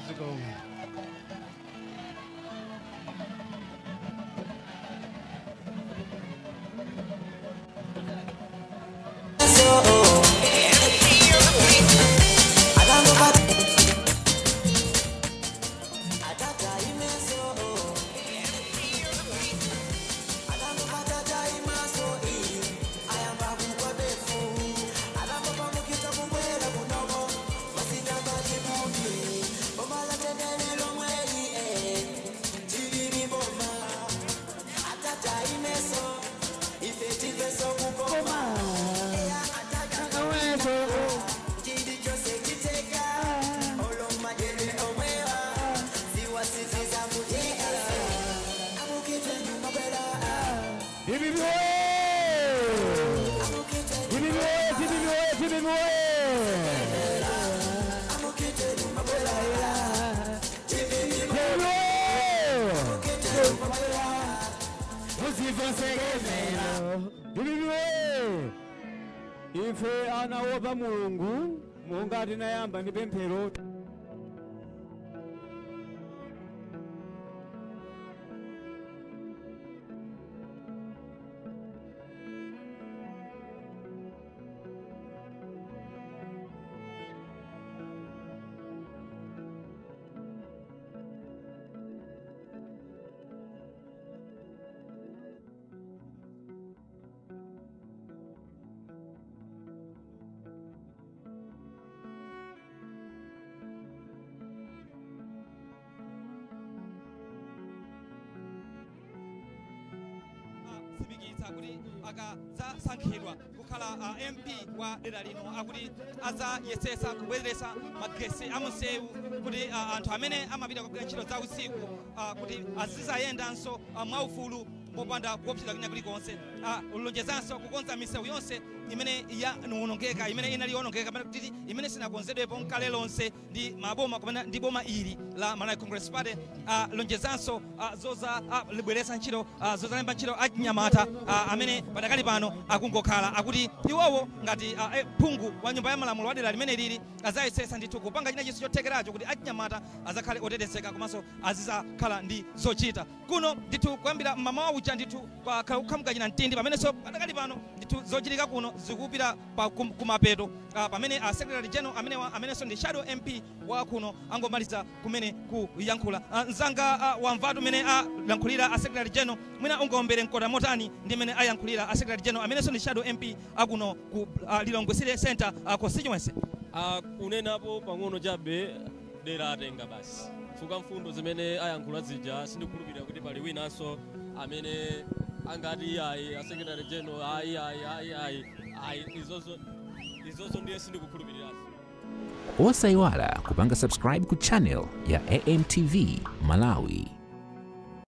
Ife anaopa Mulungu monga tinayamba ndi pemphero. Sibigitsa kuti akazasankhidwa kukhala MP wa dera lino akuti azayesesa kubweresa magesi amunsewu kuti anthu amene amapita kugwira ntchito za usiku kuti azizayendanso mwaufulu popanda kuopseza kwina kulikonse. Ulonjezanso kukonza misewu yonse imene yanongeka, imene inali yonongeka kuti imene sinakonzedwepo nkale lonse ndi maboma kumene ndi boma ili la Malawi Congress Party. Lonjezanso zoza libweresa ntchito zozalemba ntchito achinyamata amene padakali pano akungokhala akuti iwowo ngati phungu wa nyumba ya malamulo wa dera limene lili azayesesa ndithu kupanga china chinso chothekeracho kuti achinyamata azakhale otetezeka komanso azizakhala ndi zochita kuno ndithu kuyambira mmamawa uja ndithu kukhamukachina mtindi pamenenso padakali pano ndithu zochitika kuno zikupita kumapeto pamene Secretary General amenenso ndi Shadow MP wa kuno angomaliza kumene kuyankhula. Nzanga wamvatu mene ayankhulira Secretary General mwina ungombere mkoda motani ndi mene ayankhulira Secretary General amenenso ndi Shadow MP akuno ku Lilongwe City Center constituency. Kunenapo pang'ono chabe dera atenga basi fuka mfundo zimene ayankhula zija sindikhulupirira kuti pali winanso amene angati ayi Secretary General ayi izozo ndiye sindikukhulupirira. Osayiwala kupanga subscribe ku channel ya AMTV Malawi.